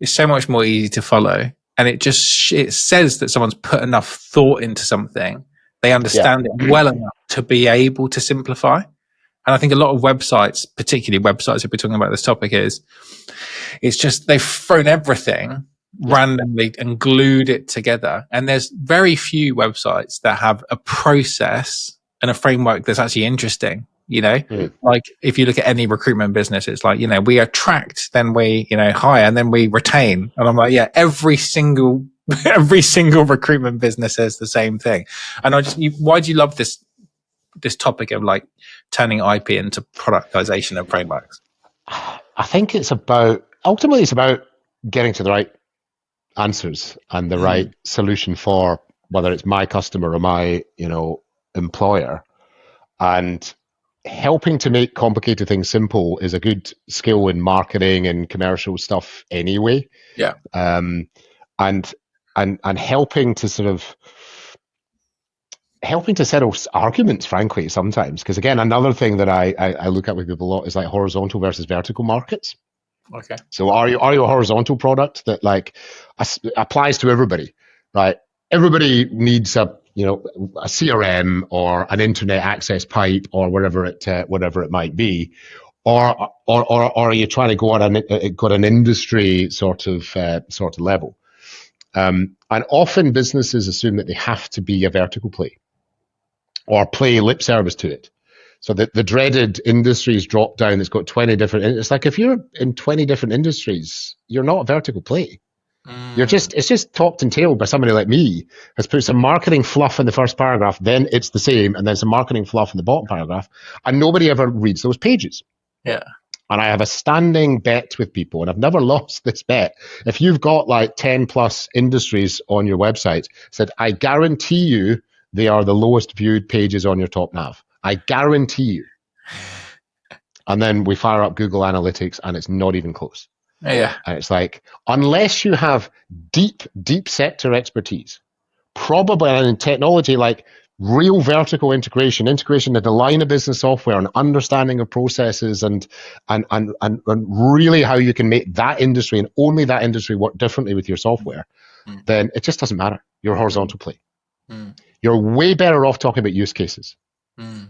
it's so much more easy to follow. And it says that someone's put enough thought into something. They understand it well enough to be able to simplify. And I think a lot of websites, particularly websites, if we're talking about this topic, it's just they've thrown everything randomly and glued it together. And there's very few websites that have a process and a framework that's actually interesting. Like if you look at any recruitment business, it's like, we attract, then we, hire, and then we retain. And I'm like, every single recruitment business says the same thing. And why do you love this topic of like turning IP into productization of frameworks? I think ultimately it's about getting to the right answers and the right solution for whether it's my customer or my, employer. And helping to make complicated things simple is a good skill in marketing and commercial stuff anyway. Yeah. And helping to settle arguments, frankly, sometimes. Because again, another thing that I look at with people a lot is like horizontal versus vertical markets. Okay. So are you a horizontal product that like applies to everybody, right? Everybody needs a CRM or an internet access pipe or whatever it might be, or are you trying to go on an industry sort of level? And often businesses assume that they have to be a vertical play or play lip service to it. So the dreaded industries drop down that's got 20 different, it's like if you're in 20 different industries, you're not a vertical play. It's just topped and tailed by somebody like me has put some marketing fluff in the first paragraph, then it's the same, and then some marketing fluff in the bottom paragraph, and nobody ever reads those pages. Yeah. And I have a standing bet with people, and I've never lost this bet. If you've got like 10 plus industries on your website, said, I guarantee you they are the lowest viewed pages on your top nav. I guarantee you. And then we fire up Google Analytics and it's not even close. Yeah. And it's like, unless you have deep sector expertise, probably in technology, like real vertical integration into the line of business software and understanding of processes and really how you can make that industry and only that industry work differently with your software, then it just doesn't matter. You're a horizontal play. You're way better off talking about use cases.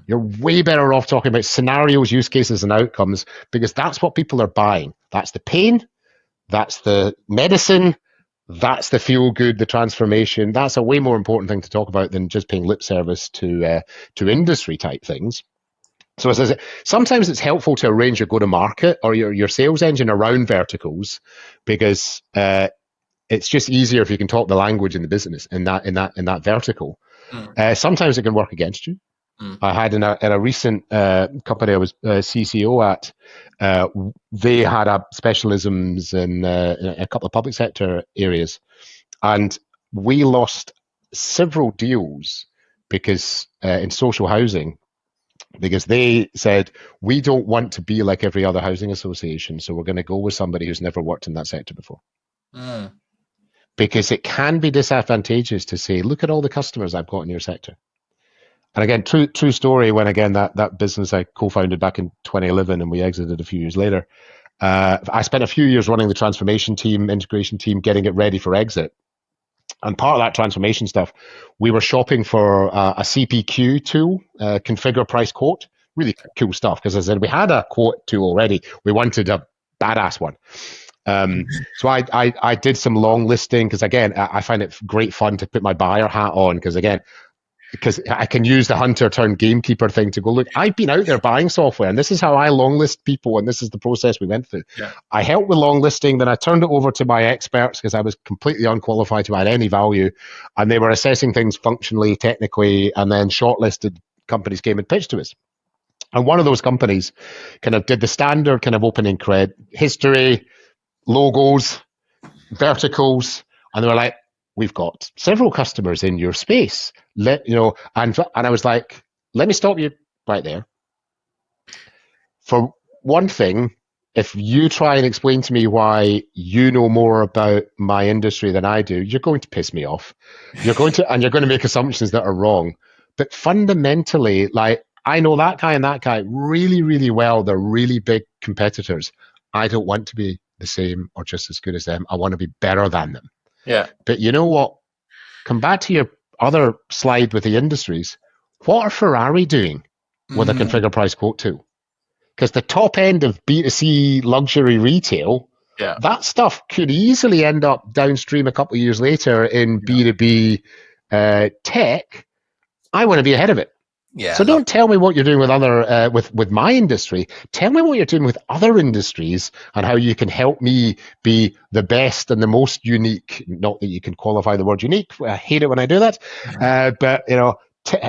You're way better off talking about scenarios, use cases, and outcomes, because that's what people are buying. That's the pain, that's the medicine, that's the feel good, the transformation. That's a way more important thing to talk about than just paying lip service to industry type things. So as I say, sometimes it's helpful to arrange your go-to-market or your sales engine around verticals, because it's just easier if you can talk the language in the business in that vertical. Sometimes it can work against you. I had in a recent company I was CCO at, they had specialisms in a couple of public sector areas, and we lost several deals because in social housing, because they said, we don't want to be like every other housing association, so we're going to go with somebody who's never worked in that sector before. Because it can be disadvantageous to say, look at all the customers I've got in your sector. And again, true story, when again that business I co-founded back in 2011 and we exited a few years later, I spent a few years running the transformation team, integration team, getting it ready for exit. And part of that transformation stuff, we were shopping for a CPQ tool, configure, price, quote. Really cool stuff, because as I said, we had a quote tool already. We wanted a badass one. So I did some long listing because, again, I find it great fun to put my buyer hat on because I can use the hunter turned gamekeeper thing to go, look, I've been out there buying software and this is how I long list people and this is the process we went through. Yeah. I helped with long listing, then I turned it over to my experts because I was completely unqualified to add any value, and they were assessing things functionally, technically, and then shortlisted companies came and pitched to us. And one of those companies kind of did the standard kind of opening cred, history, logos, verticals, and they were like, we've got several customers in your space. And I was like, let me stop you right there. For one thing, if you try and explain to me why you know more about my industry than I do, you're going to piss me off. You're going to make assumptions that are wrong. But fundamentally, like, I know that guy and that guy really, really well. They're really big competitors. I don't want to be the same or just as good as them. I want to be better than them. Yeah. But you know what? Come back to your other slide with the industries. What are Ferrari doing with a configure price quote tool? Because the top end of B2C luxury retail, that stuff could easily end up downstream a couple of years later in B2B tech. I want to be ahead of it. Yeah. So don't tell me what you're doing with other with my industry. Tell me what you're doing with other industries and how you can help me be the best and the most unique. Not that you can qualify the word unique. I hate it when I do that. But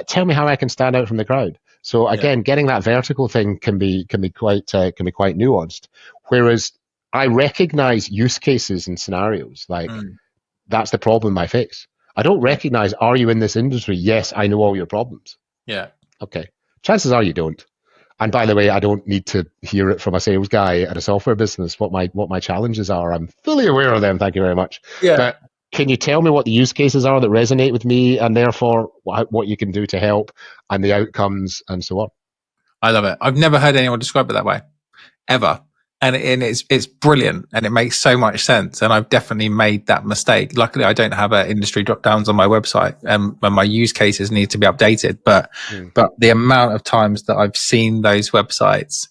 tell me how I can stand out from the crowd. So again, getting that vertical thing can be quite nuanced. Whereas I recognize use cases and scenarios like that's the problem I face. I don't recognize, are you in this industry? Yes, I know all your problems. Yeah. Okay. Chances are you don't. And by the way, I don't need to hear it from a sales guy at a software business what my challenges are. I'm fully aware of them. Thank you very much. Yeah. But can you tell me what the use cases are that resonate with me, and therefore what you can do to help and the outcomes and so on? I love it. I've never heard anyone describe it that way, ever. And it's brilliant, and it makes so much sense. And I've definitely made that mistake. Luckily, I don't have industry drop downs on my website, and my use cases need to be updated. But the amount of times that I've seen those websites,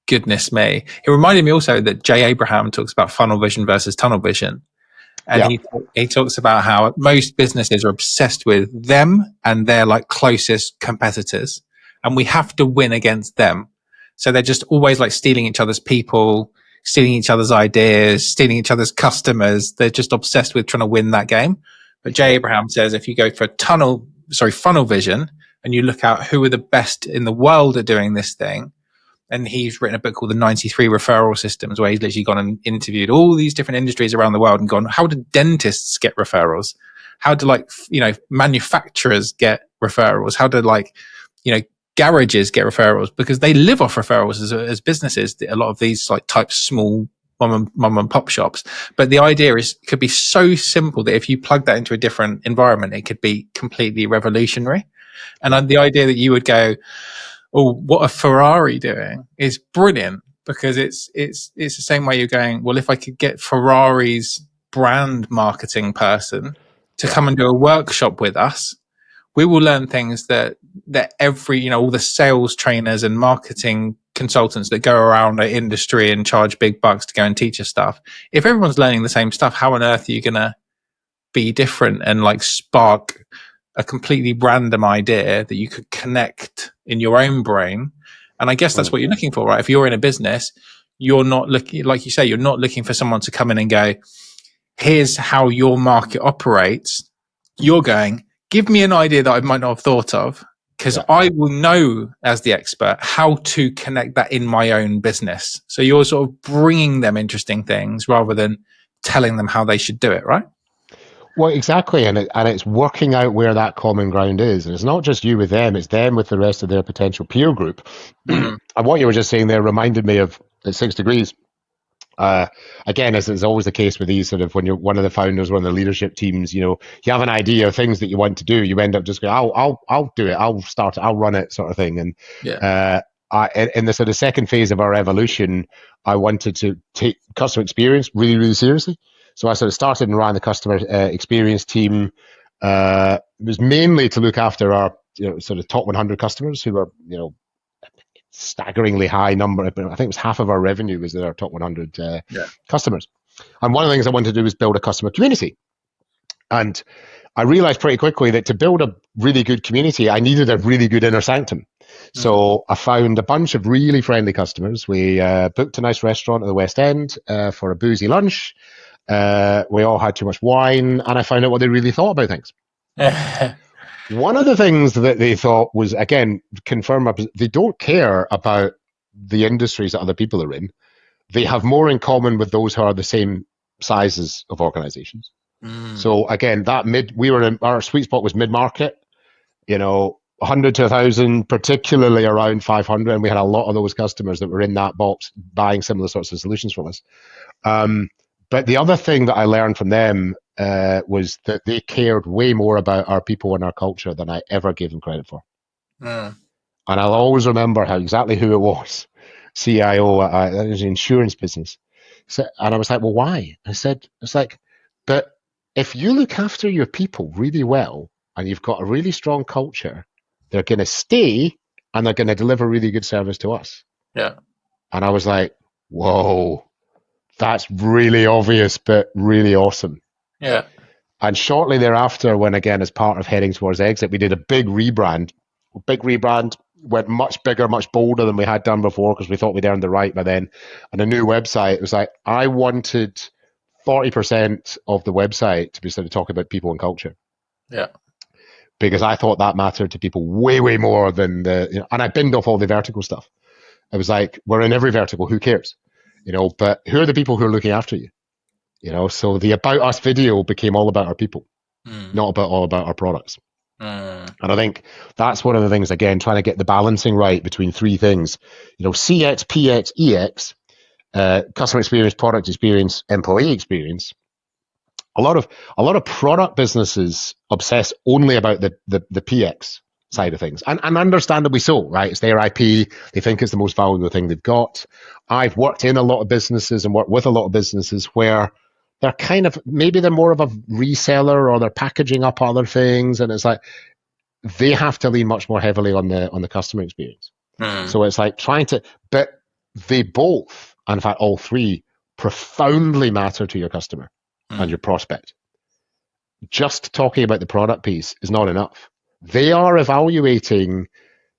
goodness me! It reminded me also that Jay Abraham talks about funnel vision versus tunnel vision, and he talks about how most businesses are obsessed with them and their like closest competitors, and we have to win against them. So they're just always like stealing each other's people, stealing each other's ideas, stealing each other's customers. They're just obsessed with trying to win that game. But Jay Abraham says if you go for funnel vision, and you look out who are the best in the world at doing this thing, and he's written a book called The 93 Referral Systems, where he's literally gone and interviewed all these different industries around the world and gone, how do dentists get referrals? How do manufacturers get referrals? How do garages get referrals? Because they live off referrals as businesses, a lot of these like type small mom and pop shops. But the idea could be so simple that if you plug that into a different environment, it could be completely revolutionary. And the idea that you would go, oh, what are Ferrari doing is brilliant, because it's the same way you're going, well, if I could get Ferrari's brand marketing person to come and do a workshop with us, we will learn things that all the sales trainers and marketing consultants that go around the industry and charge big bucks to go and teach us stuff. If everyone's learning the same stuff, how on earth are you going to be different and like spark a completely random idea that you could connect in your own brain? And I guess that's what you're looking for, right? If you're in a business, you're not looking, like you say, you're not looking for someone to come in and go, here's how your market operates. You're going, give me an idea that I might not have thought of, because I will know as the expert how to connect that in my own business. So you're sort of bringing them interesting things rather than telling them how they should do it, right? Well, exactly, and it's working out where that common ground is, and it's not just you with them; it's them with the rest of their potential peer group. And what you were just saying there reminded me of 6 Degrees. Again, as is always the case with these sort of, when you're one of the founders, one of the leadership teams, you have an idea of things that you want to do, you end up just going, I'll do it, I'll start it, I'll run it, sort of thing. And in the sort of second phase of our evolution, I wanted to take customer experience really, really seriously. So I sort of started and ran the customer experience team. It was mainly to look after our sort of top 100 customers who were staggeringly high number. I think it was half of our revenue was in our top 100 customers. And one of the things I wanted to do was build a customer community. And I realized pretty quickly that to build a really good community, I needed a really good inner sanctum. So I found a bunch of really friendly customers. We booked a nice restaurant at the West End for a boozy lunch. We all had too much wine, and I found out what they really thought about things. One of the things that they thought was, again, they don't care about the industries that other people are in. They have more in common with those who are the same sizes of organizations. So again, our sweet spot was mid-market, 100 to 1,000, particularly around 500. And we had a lot of those customers that were in that box buying similar sorts of solutions from us. But the other thing that I learned from them was that they cared way more about our people and our culture than I ever gave them credit for. And I'll always remember exactly who it was, CIO at an insurance business. And I was like, well, why? I said, it's like, but if you look after your people really well and you've got a really strong culture, they're going to stay and they're going to deliver really good service to us. Yeah. And I was like, whoa, that's really obvious, but really awesome. Yeah. And shortly thereafter, when again, as part of heading towards exit, we did a big rebrand, went much bigger, much bolder than we had done before because we thought we'd earned the right by then. And a new website, it was like, I wanted 40% of the website to be sort of talking about people and culture. Yeah. Because I thought that mattered to people way, way more than and I binned off all the vertical stuff. I was like, we're in every vertical, who cares? But who are the people who are looking after you? So the About Us video became all about our people, not all about our products. And I think that's one of the things, again, trying to get the balancing right between three things, CX, PX, EX, customer experience, product experience, employee experience. A lot of product businesses obsess only about the PX side of things, and understandably so, right? It's their IP. They think it's the most valuable thing they've got. I've worked in a lot of businesses and worked with a lot of businesses where they're kind of, maybe they're more of a reseller or they're packaging up other things, and it's like they have to lean much more heavily on the customer experience. So it's like but they both, and in fact all three, profoundly matter to your customer and your prospect. Just talking about the product piece is not enough. They are evaluating,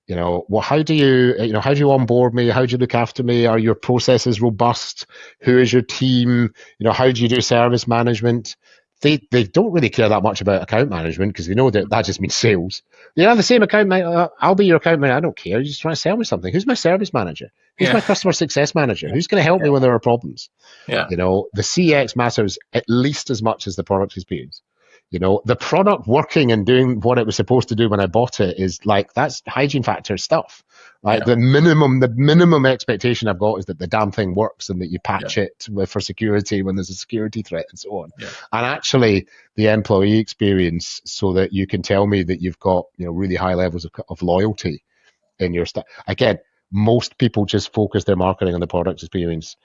well, how do you onboard me? How do you look after me? Are your processes robust? Who is your team? How do you do service management? They don't really care that much about account management because they know that just means sales. The same account manager. I'll be your account manager. I don't care. You're just trying to sell me something. Who's my service manager? Who's my customer success manager? Who's going to help me when there are problems? Yeah. The CX matters at least as much as the product experience. The product working and doing what it was supposed to do when I bought it is like, that's hygiene factor stuff, right? Yeah. The minimum expectation I've got is that the damn thing works and that you patch it for security when there's a security threat and so on. Yeah. And actually the employee experience, so that you can tell me that you've got, really high levels of loyalty in your stuff. Again, most people just focus their marketing on the product experience.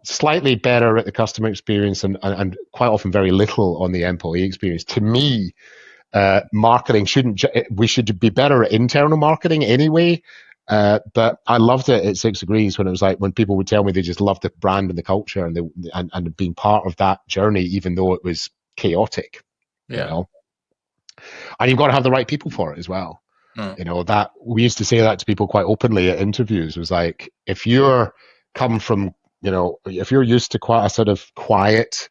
Slightly better at the customer experience and quite often very little on the employee experience. To me, marketing we should be better at internal marketing anyway. But I loved it at 6 Degrees when it was like, when people would tell me they just loved the brand and the culture and being part of that journey, even though it was chaotic. Yeah. And you've got to have the right people for it as well. That we used to say that to people quite openly at interviews, was like, if you're if you're used to quite a sort of quiet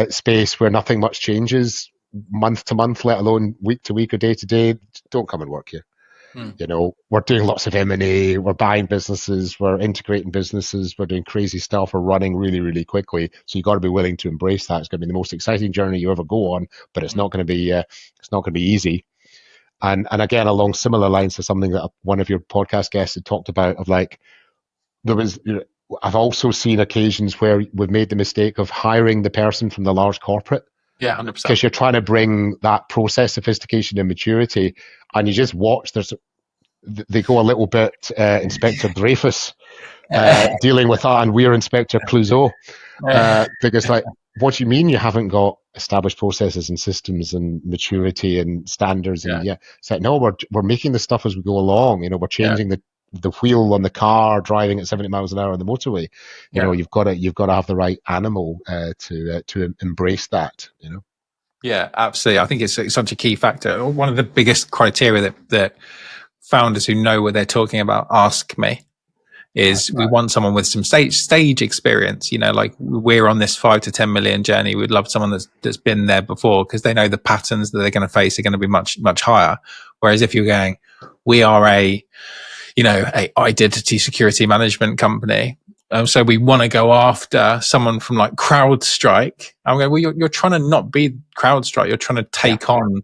space where nothing much changes month to month, let alone week to week or day to day, don't come and work here. We're doing lots of M&A, we're buying businesses, we're integrating businesses, we're doing crazy stuff, we're running really, really quickly. So you've got to be willing to embrace that. It's going to be the most exciting journey you ever go on, but it's not going to be easy. And again, along similar lines to something that one of your podcast guests had talked about, of like, I've also seen occasions where we've made the mistake of hiring the person from the large corporate. Yeah, 100%. Because you're trying to bring that process sophistication and maturity, and you just watch. They go a little bit Inspector Dreyfus dealing with that, and we're Inspector Clouseau. Because like, what do you mean you haven't got established processes and systems and maturity and standards? And it's like, no, we're making the stuff as we go along. We're changing the wheel on the car driving at 70 miles an hour on the motorway. You know, you've got to have the right animal to embrace that. You know. Yeah, absolutely. I think it's such a key factor. One of the biggest criteria that founders who know what they're talking about ask me is we want someone with some stage experience. You know, like we're on this 5 to 10 million journey. We'd love someone that's been there before, because they know the patterns that they're going to face are going to be much higher. Whereas if you're going, we are a identity security management company, so we want to go after someone from like CrowdStrike. I'm going, well, you're trying to not be CrowdStrike. You're trying to take on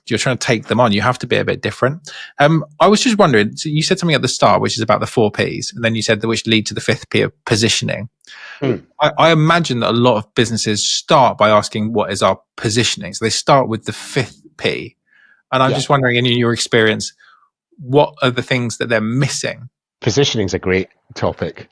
you're trying to take them on. You have to be a bit different. I was just wondering, so you said something at the start, which is about the 4 Ps, and then you said that which lead to the 5th P of positioning. I imagine that a lot of businesses start by asking, what is our positioning? So they start with the 5th P. And I'm just wondering, in your experience, what are the things that they're missing? Positioning is a great topic.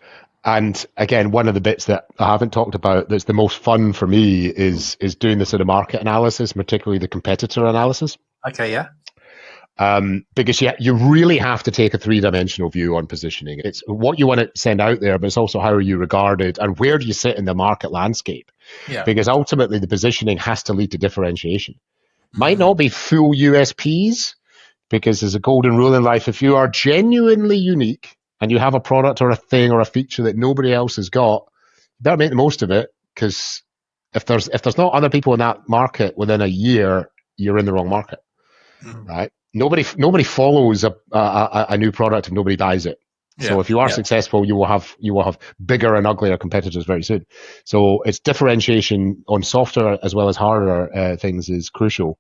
And again, one of the bits that I haven't talked about that's the most fun for me is doing the sort of market analysis, particularly the competitor analysis. Okay, yeah. Because you really have to take a 3-dimensional view on positioning. It's what you want to send out there, but it's also how are you regarded and where do you sit in the market landscape? Yeah. Because ultimately the positioning has to lead to differentiation. Might not be full USPs, because there's a golden rule in life. If you are genuinely unique and you have a product or a thing or a feature that nobody else has got, you better make the most of it, because if there's not other people in that market within a year, you're in the wrong market, right? Nobody follows a new product if nobody buys it. So if you are successful, you will have bigger and uglier competitors very soon. So it's differentiation on softer as well as harder things is crucial.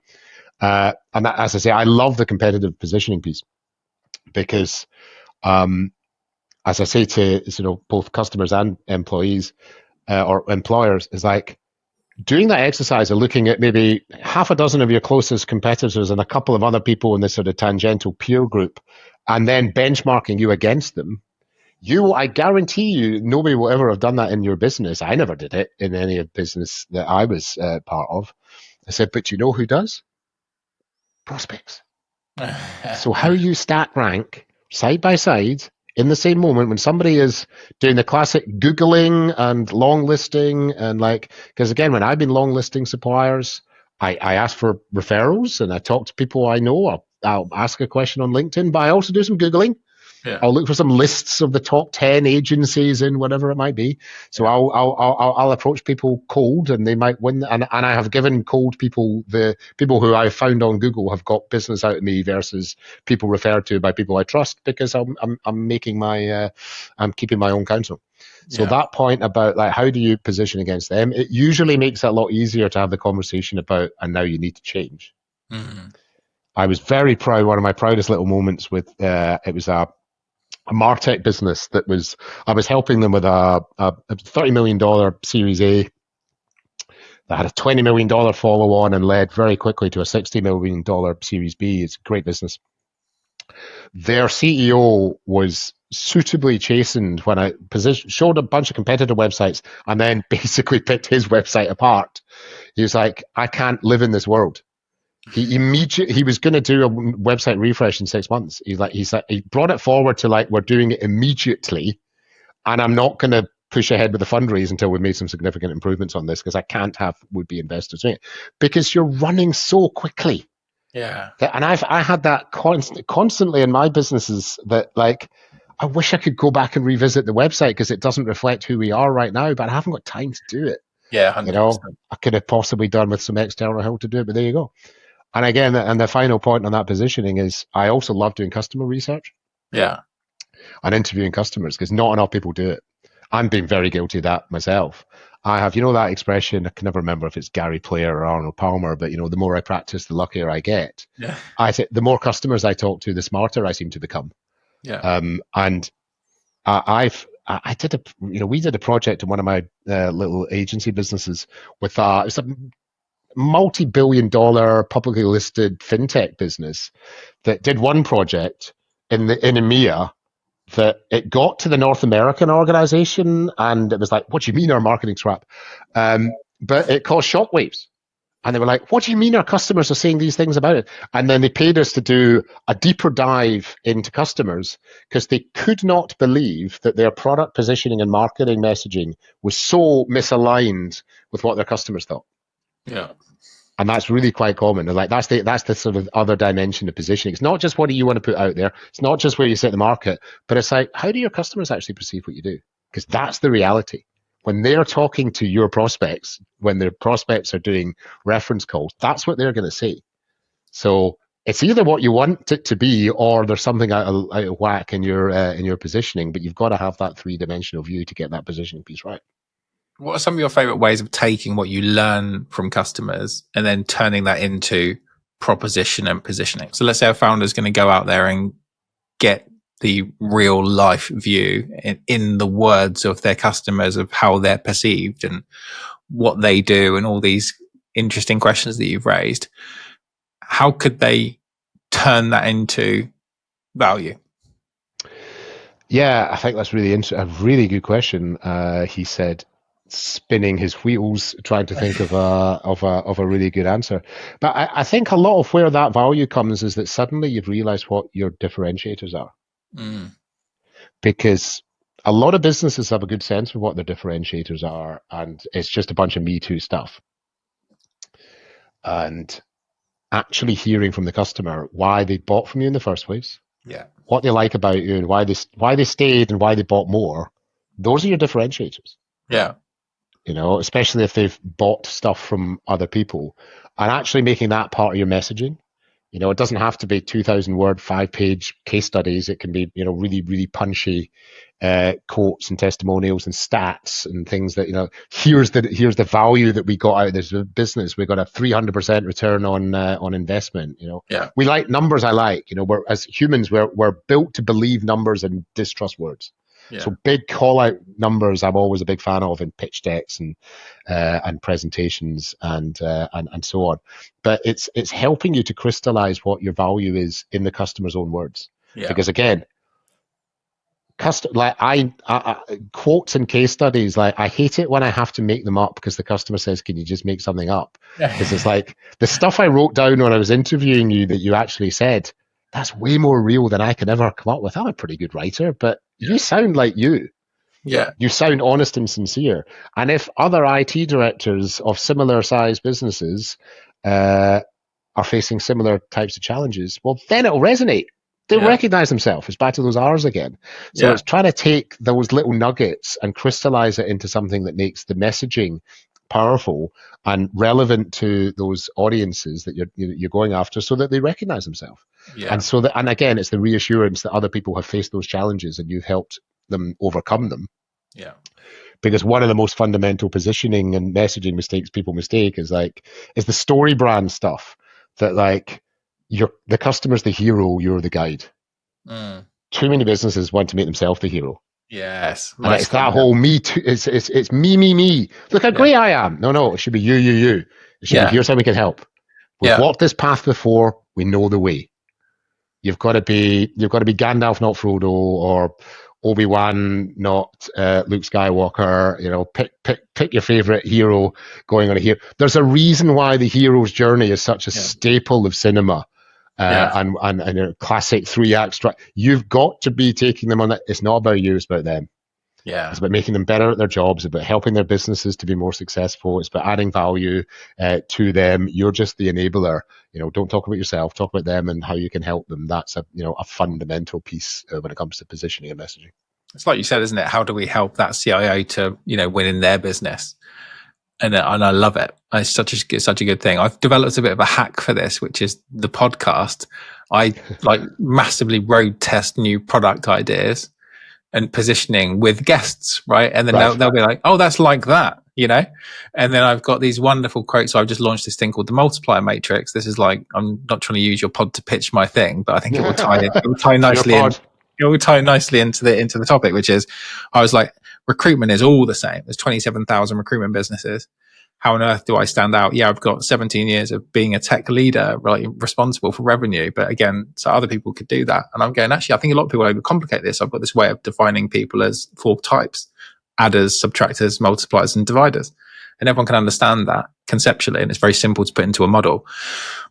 And that, as I say, I love the competitive positioning piece, because as I say to both customers and employees or employers, is like doing that exercise of looking at maybe half a dozen of your closest competitors and a couple of other people in this sort of tangential peer group, and then benchmarking you against them. I guarantee you, nobody will ever have done that in your business. I never did it in any business that I was part of. I said, but you know who does? Prospects. So how you stack rank side by side in the same moment when somebody is doing the classic Googling and long listing, and because again, when I've been long listing suppliers, I ask for referrals and I talk to people I know. I'll ask a question on LinkedIn, but I also do some Googling. Yeah. I'll look for some lists of the top 10 agencies in whatever it might be. So I'll approach people cold, and they might win. And I have given cold people, the people who I found on Google have got business out of me versus people referred to by people I trust, because I'm making I'm keeping my own counsel. So that point about how do you position against them, it usually makes it a lot easier to have the conversation about, and now you need to change. Mm-hmm. I was very proud. One of my proudest little moments with it was a MarTech business I was helping them with a $30 million Series A that had a $20 million follow on and led very quickly to a $60 million Series B. It's a great business. Their CEO was suitably chastened when I showed a bunch of competitor websites and then basically picked his website apart. He was like, I can't live in this world. He was going to do a website refresh in 6 months. He brought it forward to we're doing it immediately, and I'm not going to push ahead with the fundraise until we've made some significant improvements on this, because I can't have would-be investors doing it, because you're running so quickly. Yeah. And I had that constantly in my businesses that I wish I could go back and revisit the website because it doesn't reflect who we are right now, but I haven't got time to do it. Yeah, 100%. I could have possibly done with some external help to do it, but there you go. And again, and the final point on that positioning is I also love doing customer research. Yeah. And interviewing customers, because not enough people do it. I'm being very guilty of that myself. I have, that expression, I can never remember if it's Gary Player or Arnold Palmer, but the more I practice, the luckier I get. Yeah. I say the more customers I talk to, the smarter I seem to become. Yeah. And we did a project in one of my little agency businesses with it's a multi-billion-dollar publicly listed fintech business that did one project in EMEA that it got to the North American organization, and it was like, what do you mean our marketing's crap? But it caused shockwaves. And they were like, what do you mean our customers are saying these things about it? And then they paid us to do a deeper dive into customers because they could not believe that their product positioning and marketing messaging was so misaligned with what their customers thought. Yeah. And that's really quite common. Like that's the sort of other dimension of positioning. It's not just what do you want to put out there. It's not just where you sit in the market, but it's like, how do your customers actually perceive what you do? Because that's the reality. When they're talking to your prospects, when their prospects are doing reference calls, that's what they're going to say. So it's either what you want it to be, or there's something out of whack in your positioning. But you've got to have that 3-dimensional view to get that positioning piece right. What are some of your favorite ways of taking what you learn from customers and then turning that into proposition and positioning? So let's say a founder is going to go out there and get the real life view in the words of their customers of how they're perceived and what they do and all these interesting questions that you've raised. How could they turn that into value? Yeah, I think that's really a really good question. He said, spinning his wheels, trying to think of a really good answer. But I think a lot of where that value comes is that suddenly you've realized what your differentiators are. Because a lot of businesses have a good sense of what their differentiators are, and it's just a bunch of Me Too stuff. And actually hearing from the customer why they bought from you in the first place, what they like about you, and why they stayed and why they bought more, those are your differentiators. Yeah. Especially if they've bought stuff from other people, and actually making that part of your messaging. It doesn't have to be 2,000 word, 5-page case studies. It can be, really, really punchy quotes and testimonials and stats and things that, here's the value that we got out of this business. We got a 300% return on investment. We like numbers. As humans, we're built to believe numbers and distrust words. Yeah. So big call out numbers, I'm always a big fan of in pitch decks and presentations and so on. But it's helping you to crystallize what your value is in the customer's own words. Yeah. Because again, quotes and case studies, I hate it when I have to make them up because the customer says, "Can you just make something up?" Because it's like the stuff I wrote down when I was interviewing you that you actually said, that's way more real than I can ever come up with. I'm a pretty good writer, but you sound like you. Yeah. You sound honest and sincere. And if other IT directors of similar size businesses are facing similar types of challenges, well, then it'll resonate. They'll recognize themselves. It's back to those R's again. So it's trying to take those little nuggets and crystallize it into something that makes the messaging powerful and relevant to those audiences that you're going after, so that they recognize themselves. Yeah. And again, it's the reassurance that other people have faced those challenges and you've helped them overcome them. Yeah. Because one of the most fundamental positioning and messaging mistakes people mistake is the story brand stuff, that the customer's the hero, you're the guide. Too many businesses want to make themselves the hero. Yes. And it's that whole me too. It's me. Look how great I am. No, it should be you. It should be, here's how we can help. We've walked this path before. We know the way. You've got to be Gandalf, not Frodo, or Obi-Wan, not Luke Skywalker. Pick your favorite hero going on a hero. There's a reason why the hero's journey is such a staple of cinema. And a classic 3-act structure. You've got to be taking them on that. It's not about you, it's about them. Yeah. It's about making them better at their jobs, about helping their businesses to be more successful. It's about adding value to them. You're just the enabler. Don't talk about yourself, talk about them and how you can help them. That's a fundamental piece when it comes to positioning and messaging. It's like you said, isn't it? How do we help that CIO to, win in their business? And I love it. It's such a good thing. I've developed a bit of a hack for this, which is the podcast. I massively road test new product ideas and positioning with guests, right? And then they'll be like, "Oh, that's like that," And then I've got these wonderful quotes. So I've just launched this thing called the multiplier matrix. This is I'm not trying to use your pod to pitch my thing, but I think it will tie nicely in. It will tie nicely into the topic, which is, I was like, recruitment is all the same. There's 27,000 recruitment businesses. How on earth do I stand out? Yeah, I've got 17 years of being a tech leader, responsible for revenue. But again, so other people could do that. And I'm going, actually, I think a lot of people overcomplicate this. I've got this way of defining people as 4 types: adders, subtractors, multipliers, and dividers. and everyone can understand that conceptually, and it's very simple to put into a model.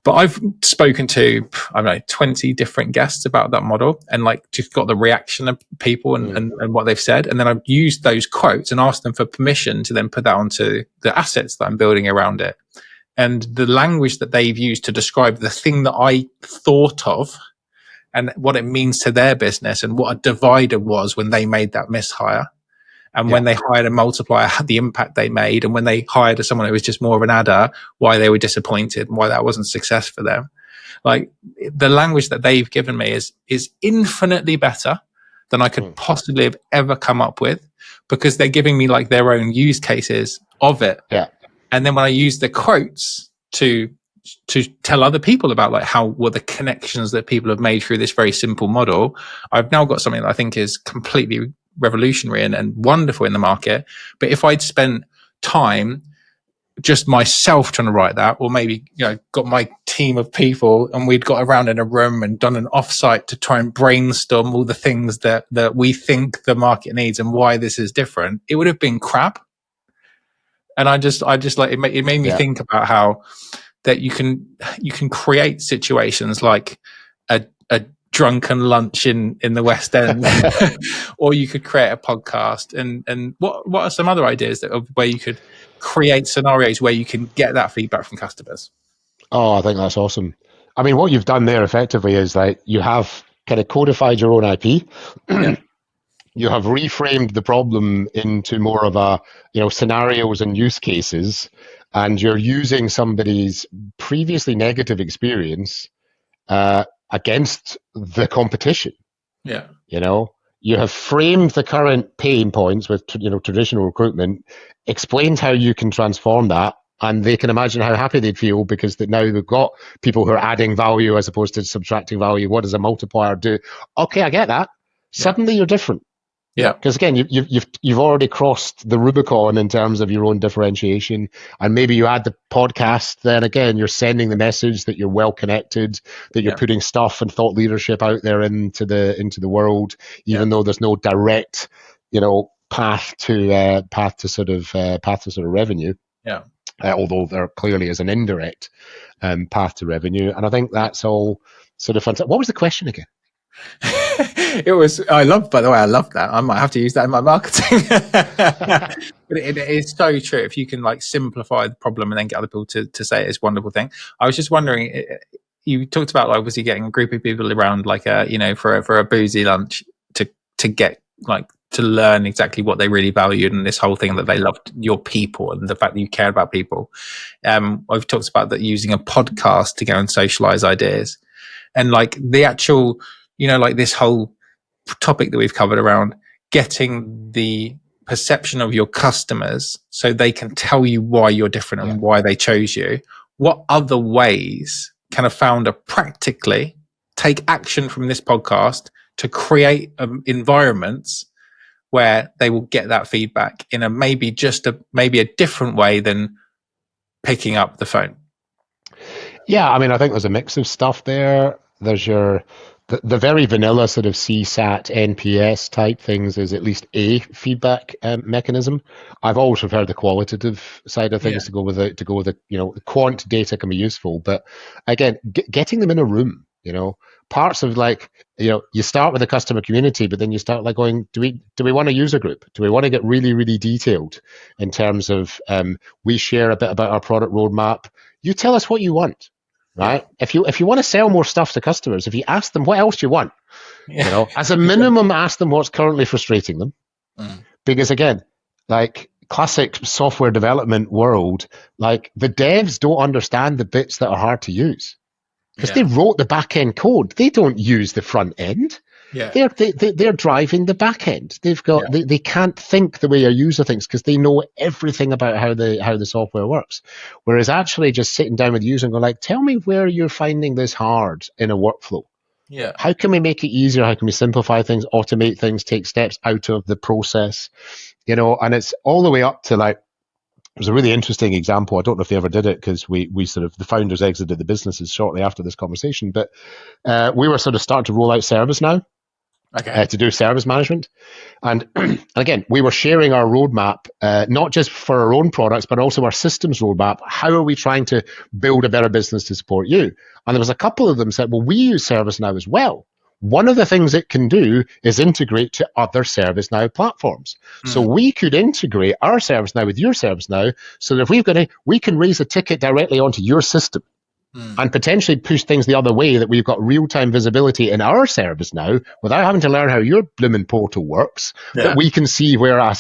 But I've spoken to, I don't know, 20 different guests about that model, and like just got the reaction of people and what they've said. And then I've used those quotes and asked them for permission to then put that onto the assets that I'm building around it. And the language that they've used to describe the thing that I thought of and what it means to their business and what a divider was when they made that mishire. And when they hired a multiplier, the impact they made. And when they hired someone who was just more of an adder, why they were disappointed and why that wasn't success for them. Like the language that they've given me is infinitely better than I could possibly have ever come up with, because they're giving me like their own use cases of it. Yeah. And then when I use the quotes to tell other people about like what the connections that people have made through this very simple model, I've now got something that I think is completely revolutionary and wonderful in the market. But if I'd spent time just myself trying to write that, or maybe, you know, got my team of people and we'd got around in a room and done an offsite to try and brainstorm all the things that we think the market needs and why this is different, it would have been crap. And I just like it made me think about how that you can create situations like a drunken lunch in the West End, or you could create a podcast. And what are some other ideas where you could create scenarios where you can get that feedback from customers? Oh, I think that's awesome. I mean, what you've done there effectively is like you have kind of codified your own IP. You have reframed the problem into more of a, you know, scenarios and use cases, and you're using somebody's previously negative experience against the competition. Yeah. You know, you have framed the current pain points with, you know, traditional recruitment, explained how you can transform that, and they can imagine how happy they'd feel because that now we've got people who are adding value as opposed to subtracting value. What does a multiplier do? Okay, I get that. Suddenly you're different. Yeah, because again, you've already crossed the Rubicon in terms of your own differentiation, and maybe you add the podcast. Then again, you're sending the message that you're well connected, that you're putting stuff and thought leadership out there into the world, even though there's no direct, you know, path to sort of revenue. Yeah. Although there clearly is an indirect path to revenue, and I think that's all sort of fantastic. What was the question again? I love that. I might have to use that in my marketing. But it is so true. If you can like simplify the problem and then get other people to say it's a wonderful thing. I was just wondering, you talked about like obviously getting a group of people around like for a boozy lunch to get like to learn exactly what they really valued and this whole thing that they loved your people and the fact that you care about people. I've talked about that using a podcast to go and socialize ideas, and like the actual, you know, like this whole topic that we've covered around getting the perception of your customers so they can tell you why you're different and why they chose you. What other ways can a founder practically take action from this podcast to create environments where they will get that feedback in maybe a different way than picking up the phone? Yeah, I mean, I think there's a mix of stuff there. There's the very vanilla sort of CSAT, NPS type things is at least a feedback mechanism. I've always preferred the qualitative side of things to go with the, you know, quant data can be useful, but again, getting them in a room, you know, parts of like, you know, you start with the customer community, but then you start like going, do we want a user group? Do we want to get really, really detailed in terms of we share a bit about our product roadmap? You tell us what you want. Right. Yeah. If you want to sell more stuff to customers, if you ask them what else you want, you know, as a minimum, ask them what's currently frustrating them. Because again, like classic software development world, like the devs don't understand the bits that are hard to use because they wrote the back end code. They don't use the front end. Yeah. They're driving the back end. They've got they can't think the way a user thinks because they know everything about how the software works. Whereas actually just sitting down with the user and going like, tell me where you're finding this hard in a workflow. Yeah. How can we make it easier? How can we simplify things, automate things, take steps out of the process? You know, and it's all the way up to like, there's a really interesting example. I don't know if they ever did it because we sort of, the founders exited the businesses shortly after this conversation, but we were sort of starting to roll out ServiceNow. Okay. to do service management. And again, we were sharing our roadmap, not just for our own products, but also our systems roadmap. How are we trying to build a better business to support you? And there was a couple of them said, well, we use ServiceNow as well. One of the things it can do is integrate to other ServiceNow platforms. So we could integrate our ServiceNow with your ServiceNow, so that if we can raise a ticket directly onto your system and potentially push things the other way, that we've got real-time visibility in our service now without having to learn how your blooming portal works, that we can see where a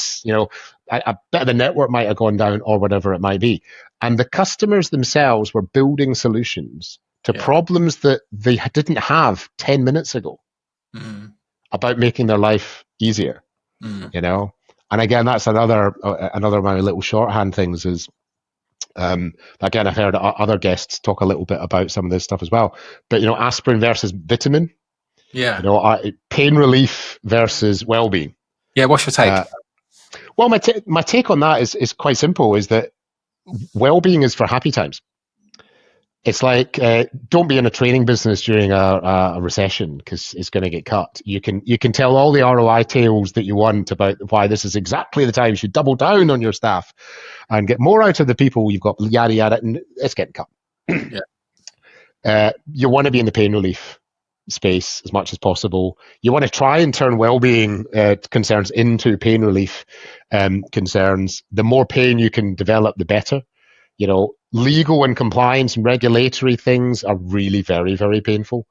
bit of the network might have gone down or whatever it might be. And the customers themselves were building solutions to problems that they didn't have 10 minutes ago about making their life easier, you know? And again, that's another of my little shorthand things is, again, I've heard other guests talk a little bit about some of this stuff as well. But, you know, aspirin versus vitamin. Yeah. You know, pain relief versus well-being. Yeah. What's your take? Well, my take on that is quite simple, is that well-being is for happy times. It's like, don't be in a training business during a recession, because it's going to get cut. You can tell all the ROI tales that you want about why this is exactly the time you should double down on your staff and get more out of the people you've got, yada, yada, and it's getting cut. You want to be in the pain relief space as much as possible. You want to try and turn well-being concerns into pain relief concerns. The more pain you can develop, the better. You know, legal and compliance and regulatory things are really very, very painful.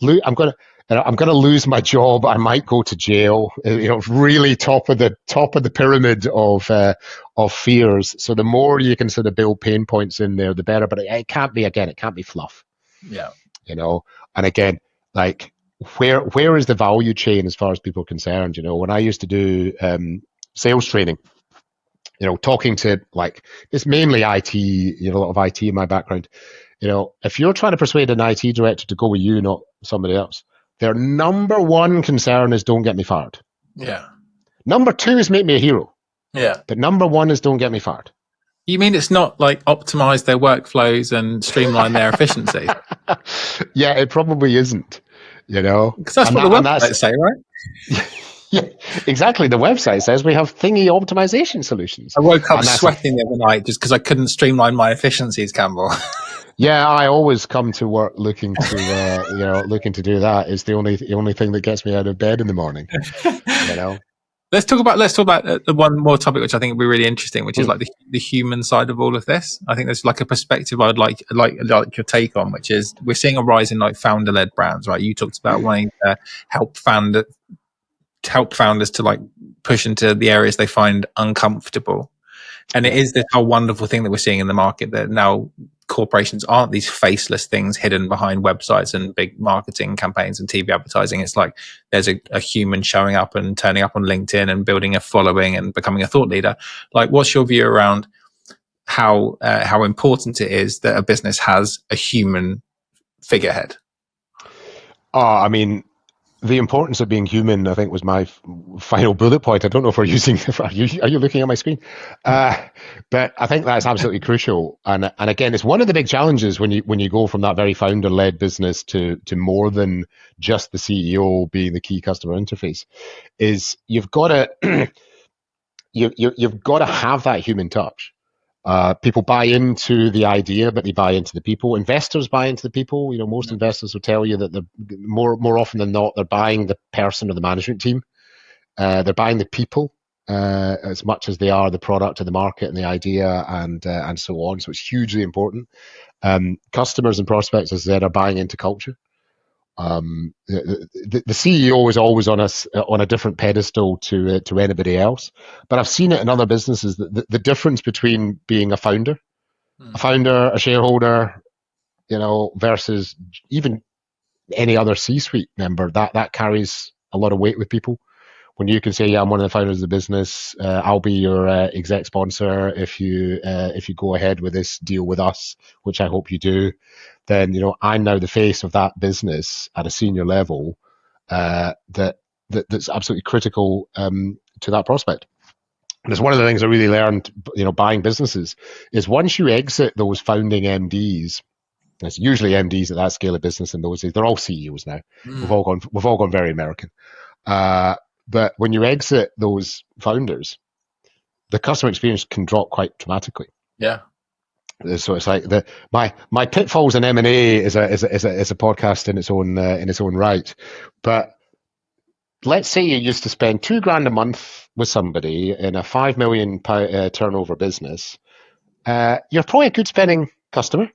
I'm gonna lose my job. I might go to jail. You know, really top of the pyramid of fears. So the more you can sort of build pain points in there, the better. But it can't be fluff. Yeah. You know, and again, like where is the value chain as far as people are concerned? You know, when I used to do sales training, you know, talking to, like, it's mainly IT, you know, a lot of IT in my background. You know, if you're trying to persuade an IT director to go with you, not somebody else, their number one concern is don't get me fired. Yeah. Number two is make me a hero. Yeah. But number one is don't get me fired. You mean it's not like optimize their workflows and streamline their efficiency? Yeah, it probably isn't, you know. Because that's what the websites say, right? Yeah, exactly. The website says we have thingy optimization solutions. I woke up sweating the other night just because I couldn't streamline my efficiencies, Campbell. Yeah, I always come to work looking to looking to do that. It's the only thing that gets me out of bed in the morning. You know. Let's talk about the one more topic which I think would be really interesting, which is like the human side of all of this. I think there's like a perspective I'd like your take on, which is we're seeing a rise in like founder-led brands, right? You talked about wanting to help founders to like push into the areas they find uncomfortable. And it is this whole wonderful thing that we're seeing in the market that now corporations aren't these faceless things hidden behind websites and big marketing campaigns and TV advertising. It's like there's a human showing up and turning up on LinkedIn and building a following and becoming a thought leader. Like, what's your view around how important it is that a business has a human figurehead? I mean, the importance of being human, I think, was my final bullet point. I don't know if we're using. Are you looking at my screen? But I think that's absolutely crucial. And again, it's one of the big challenges when you go from that very founder-led business to more than just the CEO being the key customer interface. Is you've got to you've got to have that human touch. People buy into the idea, but they buy into the people. Investors buy into the people. You know, most investors will tell you that they're more often than not, they're buying the person or the management team. They're buying the people as much as they are the product and the market and the idea and so on. So it's hugely important. Customers and prospects, as I said, are buying into culture. The CEO is always on a different pedestal to anybody else, but I've seen it in other businesses that the difference between being a founder, a shareholder, you know, versus even any other C-suite member, that carries a lot of weight with people. When you can say, yeah, I'm one of the founders of the business, I'll be your exec sponsor if you go ahead with this deal with us, which I hope you do, then, you know, I'm now the face of that business at a senior level that's absolutely critical to that prospect. And it's one of the things I really learned, you know, buying businesses, is once you exit those founding MDs, it's usually MDs at that scale of business in those days, they're all CEOs now. We've all gone very American. But when you exit those founders, the customer experience can drop quite dramatically. Yeah. So it's like my pitfalls in M&A is a podcast in its own right. But let's say you used to spend $2,000 a month with somebody in a £5 million turnover business. You're probably a good spending customer.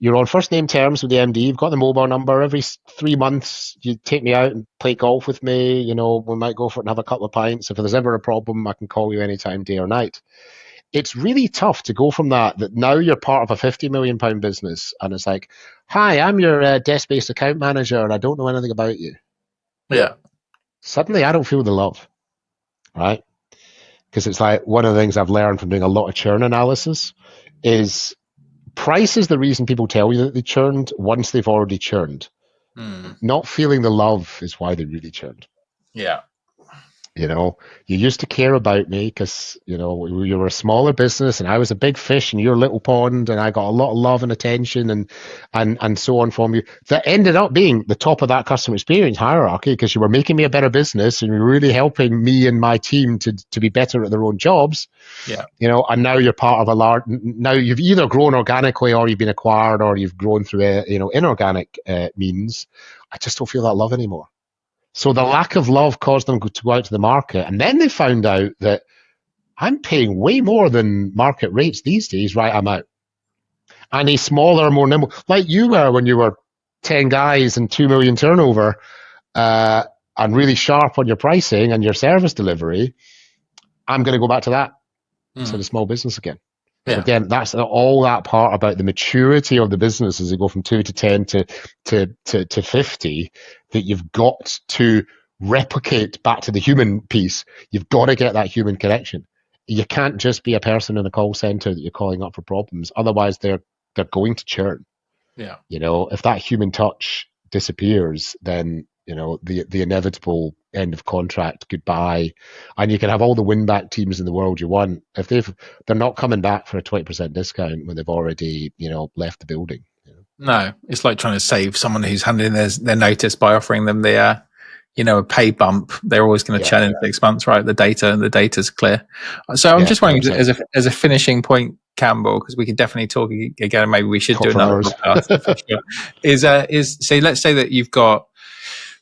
You're on first name terms with the MD. You've got the mobile number. Every 3 months, you take me out and play golf with me. You know, we might go for it and have a couple of pints. If there's ever a problem, I can call you anytime, day or night. It's really tough to go from that now you're part of a £50 million business, and it's like, hi, I'm your desk-based account manager, and I don't know anything about you. Yeah. Suddenly, I don't feel the love, right? Because it's like one of the things I've learned from doing a lot of churn analysis is price is the reason people tell you that they churned once they've already churned. Not feeling the love is why they really churned. Yeah. You know, you used to care about me because, you know, you were a smaller business and I was a big fish in your little pond, and I got a lot of love and attention and so on from you. That ended up being the top of that customer experience hierarchy because you were making me a better business and you were really helping me and my team to be better at their own jobs. Yeah. You know, and now you're part of a large, now you've either grown organically or you've been acquired or you've grown through, inorganic means. I just don't feel that love anymore. So the lack of love caused them to go out to the market. And then they found out that I'm paying way more than market rates these days, right? I'm out. And a smaller, more nimble, like you were when you were 10 guys and 2 million turnover, and really sharp on your pricing and your service delivery, I'm going to go back to that, to the small business again. Yeah. So again, that's all that part about the maturity of the business as you go from 2 to 10 to 50, that you've got to replicate back to the human piece. You've got to get that human connection. You can't just be a person in a call center that you're calling up for problems. Otherwise, they're going to churn. Yeah. You know, if that human touch disappears, then, you know, the inevitable end of contract, goodbye, and you can have all the win back teams in the world you want. If they're not coming back for a 20% discount when they've already, you know, left the building. You know? No, it's like trying to save someone who's handing in their notice by offering them the, a pay bump. They're always going to churn in 6 months, right? The data's clear. So I'm just wondering, as a finishing point, Campbell, because we could definitely talk again. Maybe we should do another podcast. For sure. Is say, let's say that you've got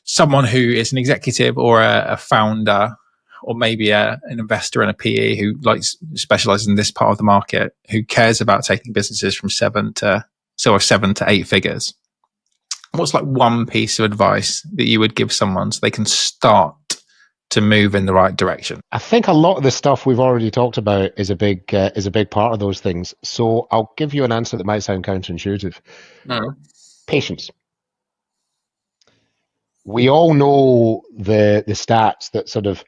someone who is an executive or a founder, or maybe an investor and a PE who specializes in this part of the market, who cares about taking businesses from 7 to 8 figures. What's one piece of advice that you would give someone so they can start to move in the right direction? I think a lot of the stuff we've already talked about is a big part of those things. So I'll give you an answer that might sound counterintuitive. No. Patience. We all know the stats that sort of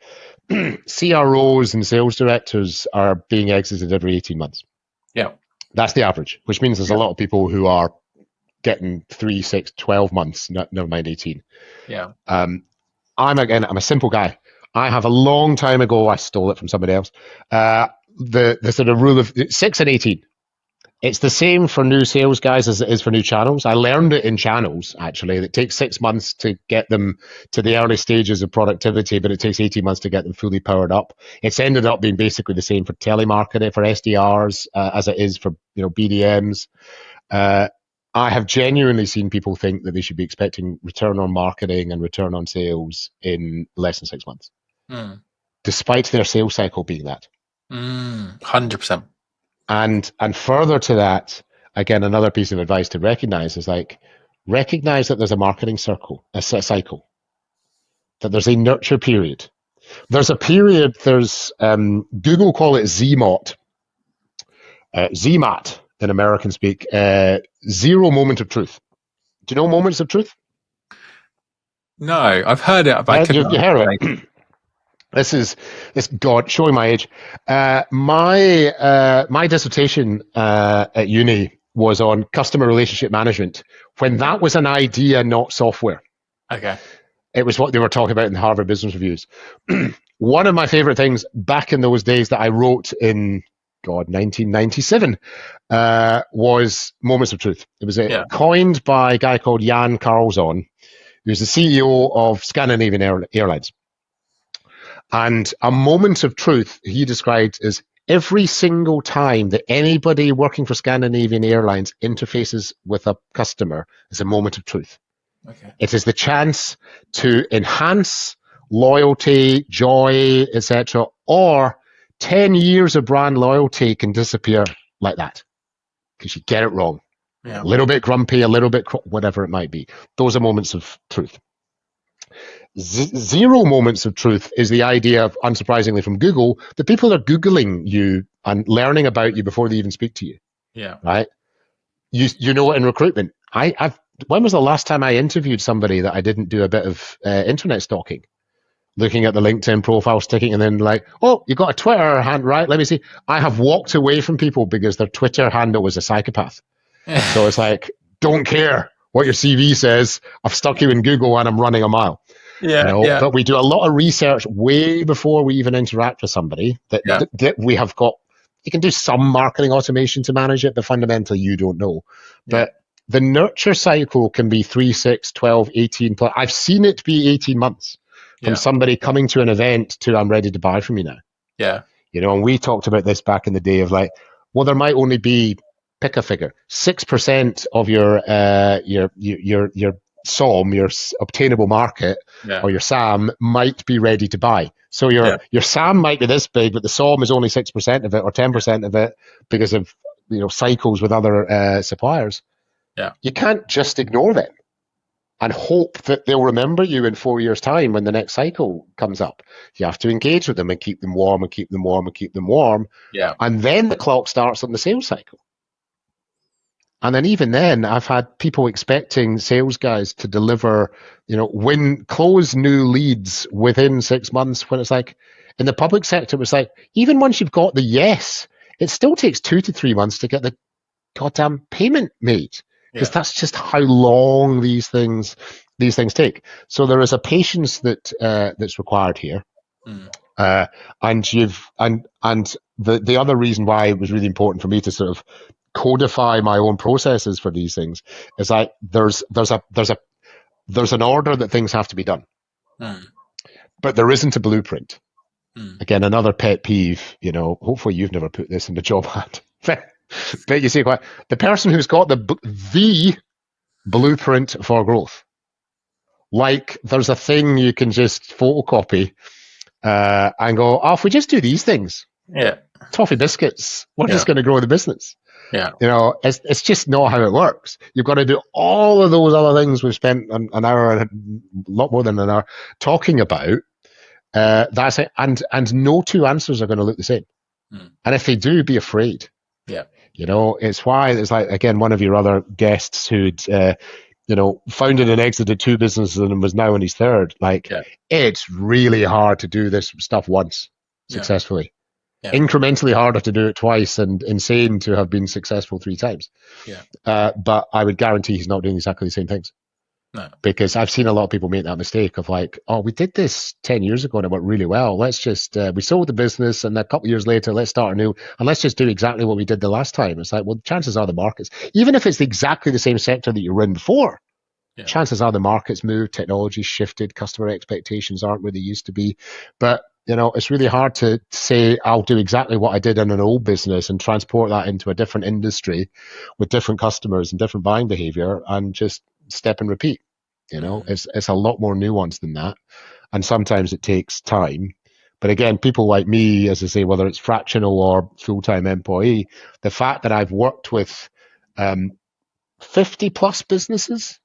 CROs and sales directors are being exited every 18 months. Yeah. That's the average, which means there's a lot of people who are getting 3, 6, 12 months, never mind 18. Yeah. I'm a simple guy. I have a long time ago, I stole it from somebody else, the sort of rule of 6 and 18. It's the same for new sales guys as it is for new channels. I learned it in channels, actually. It takes 6 months to get them to the early stages of productivity, but it takes 18 months to get them fully powered up. It's ended up being basically the same for telemarketing, for SDRs, as it is for BDMs. I have genuinely seen people think that they should be expecting return on marketing and return on sales in less than 6 months, despite their sales cycle being that. 100%. And further to that, again, another piece of advice to recognize is recognize that there's a marketing cycle, that there's a nurture period. There's a period, Google call it ZMOT, ZMAT in American speak, zero moment of truth. Do you know moments of truth? No, I've heard it. But you heard it. God, showing my age. My dissertation at uni was on customer relationship management, when that was an idea, not software. Okay. It was what they were talking about in the Harvard Business Reviews. One of my favorite things back in those days that I wrote in 1997 was Moments of Truth. It was coined by a guy called Jan Carlzon, he was the CEO of Scandinavian Airlines. And a moment of truth he described as every single time that anybody working for Scandinavian Airlines interfaces with a customer is a moment of truth. Okay. It is the chance to enhance loyalty, joy, etc., or 10 years of brand loyalty can disappear like that because you get it wrong. Yeah. A little bit grumpy, a little bit whatever it might be. Those are moments of truth. Zero moments of truth is the idea of, unsurprisingly from Google, that people are Googling you and learning about you before they even speak to you. Yeah. Right? You know, in recruitment, when was the last time I interviewed somebody that I didn't do a bit of internet stalking? Looking at the LinkedIn profile, sticking, and then like, oh, you got a Twitter hand, right? Let me see. I have walked away from people because their Twitter handle was a psychopath. So it's like, don't care what your CV says. I've stuck you in Google and I'm running a mile. Yeah. You know, Yeah. but we do a lot of research way before we even interact with somebody that we have got. You can do some marketing automation to manage it, but fundamentally you don't know. Yeah. But the nurture cycle can be 3, 6, 12, 18 plus. I've seen it be 18 months from somebody coming to an event to I'm ready to buy from you now. Yeah. You know, and we talked about this back in the day of like, well, there might only be, pick a figure, 6% of your SOM, your obtainable market, or your SAM might be ready to buy. So your SAM might be this big, but the SOM is only 6% of it or 10% of it because of cycles with other suppliers. Yeah. You can't just ignore them and hope that they'll remember you in 4 years' time when the next cycle comes up. You have to engage with them and keep them warm and keep them warm and keep them warm. Yeah. And then the clock starts on the sales cycle. And then even then, I've had people expecting sales guys to deliver, close new leads within 6 months, when it's like, in the public sector, it was like, even once you've got the yes, it still takes 2 to 3 months to get the goddamn payment made. Because that's just how long these things take. So there is a patience that's required here. And the other reason why it was really important for me to sort of codify my own processes for these things is like there's an order that things have to be done, but there isn't a blueprint. Again, another pet peeve. Hopefully you've never put this in the job ad. But you see, the person who's got the blueprint for growth, like there's a thing you can just photocopy and go, oh, if we just do these things, toffee biscuits, we're just going to grow the business. Yeah. It's just not how it works. You've got to do all of those other things we've spent an hour, a lot more than an hour, talking about. That's it. And no two answers are going to look the same. And if they do, be afraid. Yeah. It's why it's like, again, one of your other guests who'd, founded and exited 2 businesses and was now in his 3rd. It's really hard to do this stuff once successfully. Yeah. Incrementally harder to do it twice, and insane to have been successful 3 times. Yeah. But I would guarantee he's not doing exactly the same things. No. Because I've seen a lot of people make that mistake of like, oh, we did this 10 years ago and it went really well. Let's just, we sold the business and a couple of years later, let's start anew and let's just do exactly what we did the last time. It's like, well, chances are the markets, even if it's exactly the same sector that you were in before, chances are the markets moved, technology shifted, customer expectations aren't where they used to be. But it's really hard to say I'll do exactly what I did in an old business and transport that into a different industry with different customers and different buying behavior and just step and repeat. It's a lot more nuanced than that. And sometimes it takes time. But again, people like me, as I say, whether it's fractional or full-time employee, the fact that I've worked with 50 plus businesses,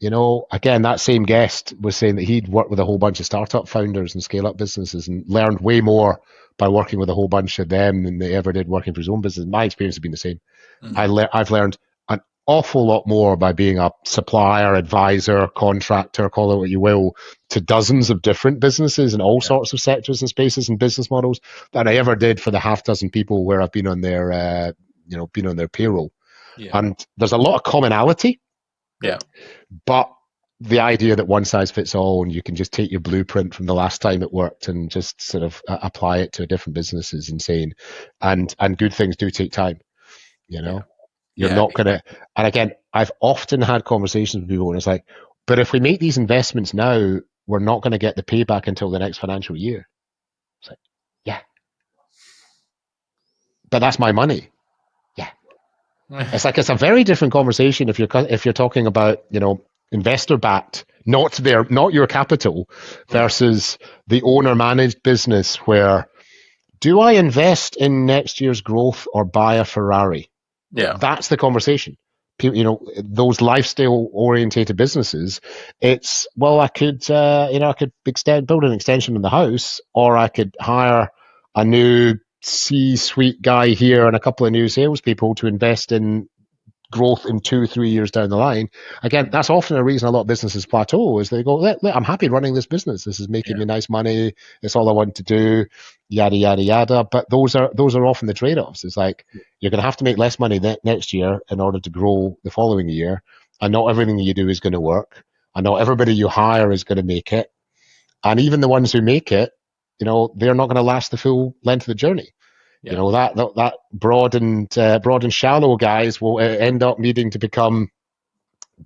again, that same guest was saying that he'd worked with a whole bunch of startup founders and scale up businesses and learned way more by working with a whole bunch of them than they ever did working for his own business. My experience has been the same. I've learned an awful lot more by being a supplier, advisor, contractor, call it what you will, to dozens of different businesses in all sorts of sectors and spaces and business models than I ever did for the half dozen people where I've been on their, been on their payroll. Yeah. And there's a lot of commonality. Yeah. But the idea that one size fits all and you can just take your blueprint from the last time it worked and just sort of apply it to a different business is insane. And good things do take time, You're not going to, and again, I've often had conversations with people and it's like, But if we make these investments now, we're not going to get the payback until the next financial year. It's like, yeah. But that's my money. Yeah. It's like, it's a very different conversation if you're talking about, investor backed, not your capital, versus the owner managed business where, do I invest in next year's growth or buy a Ferrari? Yeah. That's the conversation. Those lifestyle orientated businesses, it's, well, I could build an extension in the house, or I could hire a new C-suite guy here and a couple of new salespeople to invest in growth in 2-3 years down the line. Again, that's often a reason a lot of businesses plateau, is they go, look, I'm happy running this business. This is making me nice money. It's all I want to do, yada, yada, yada. But those are often the trade-offs. It's like, you're going to have to make less money next year in order to grow the following year. And not everything you do is going to work. And not everybody you hire is going to make it. And even the ones who make it, they're not going to last the full length of the journey. Yeah. That broad and shallow guys will end up needing to become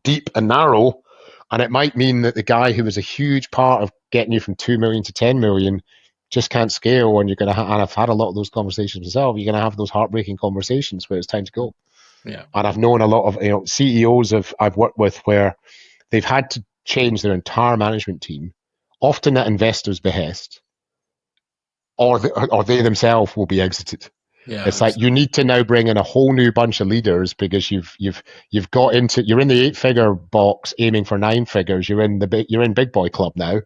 deep and narrow, and it might mean that the guy who was a huge part of getting you from 2 million to 10 million just can't scale. And you're going to and I've had a lot of those conversations myself. You're going to have those heartbreaking conversations where it's time to go. Yeah. And I've known a lot of CEOs I've worked with where they've had to change their entire management team, often at investors' behest. Or they themselves will be exited. Yeah, it's like, you need to now bring in a whole new bunch of leaders because you're in the 8-figure box aiming for 9 figures. You're in big boy club now,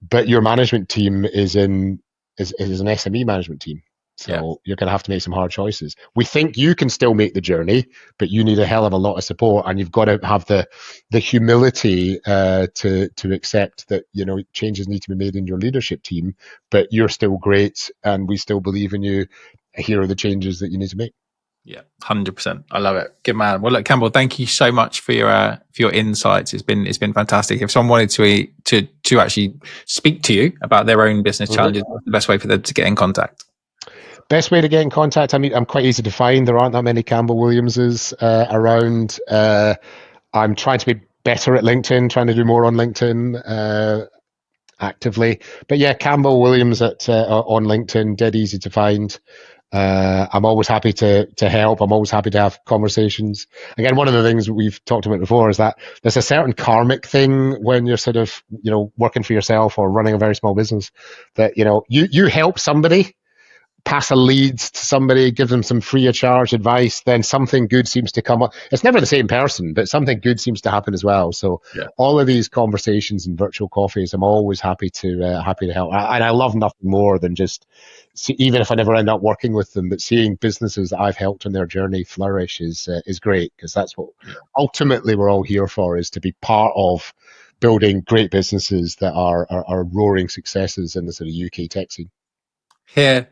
but your management team is an SME management team. So you're going to have to make some hard choices. We think you can still make the journey, but you need a hell of a lot of support, and you've got to have the humility to accept that changes need to be made in your leadership team. But you're still great, and we still believe in you. Here are the changes that you need to make. Yeah, 100%. I love it. Good man. Well, look, Campbell, thank you so much for your insights. It's been fantastic. If someone wanted to actually speak to you about their own business challenges, what's the best way for them to get in contact? Best way to get in contact, I mean, I'm quite easy to find. There aren't that many Campbell Williamses around. I'm trying to be better at LinkedIn, trying to do more on LinkedIn actively. But yeah, Campbell Williams on LinkedIn, dead easy to find. I'm always happy to help. I'm always happy to have conversations. Again, one of the things we've talked about before is that there's a certain karmic thing when you're sort of, working for yourself or running a very small business, that, you help somebody, pass a lead to somebody, give them some free of charge advice, then something good seems to come up. It's never the same person, but something good seems to happen as well. So all of these conversations and virtual coffees, I'm always happy to help. And I love nothing more than just, even if I never end up working with them, but seeing businesses that I've helped on their journey flourish is great, because that's what ultimately we're all here for, is to be part of building great businesses that are roaring successes in the sort of UK tech scene. Here.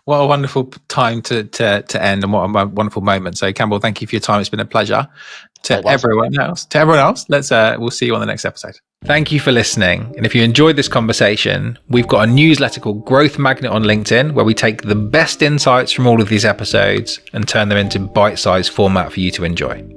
What a wonderful time to end, and what a wonderful moment. So, Campbell, thank you for your time. It's been a pleasure. To everyone else, we'll see you on the next episode. Thank you for listening. And if you enjoyed this conversation, we've got a newsletter called Growth Magnet on LinkedIn, where we take the best insights from all of these episodes and turn them into bite-sized format for you to enjoy.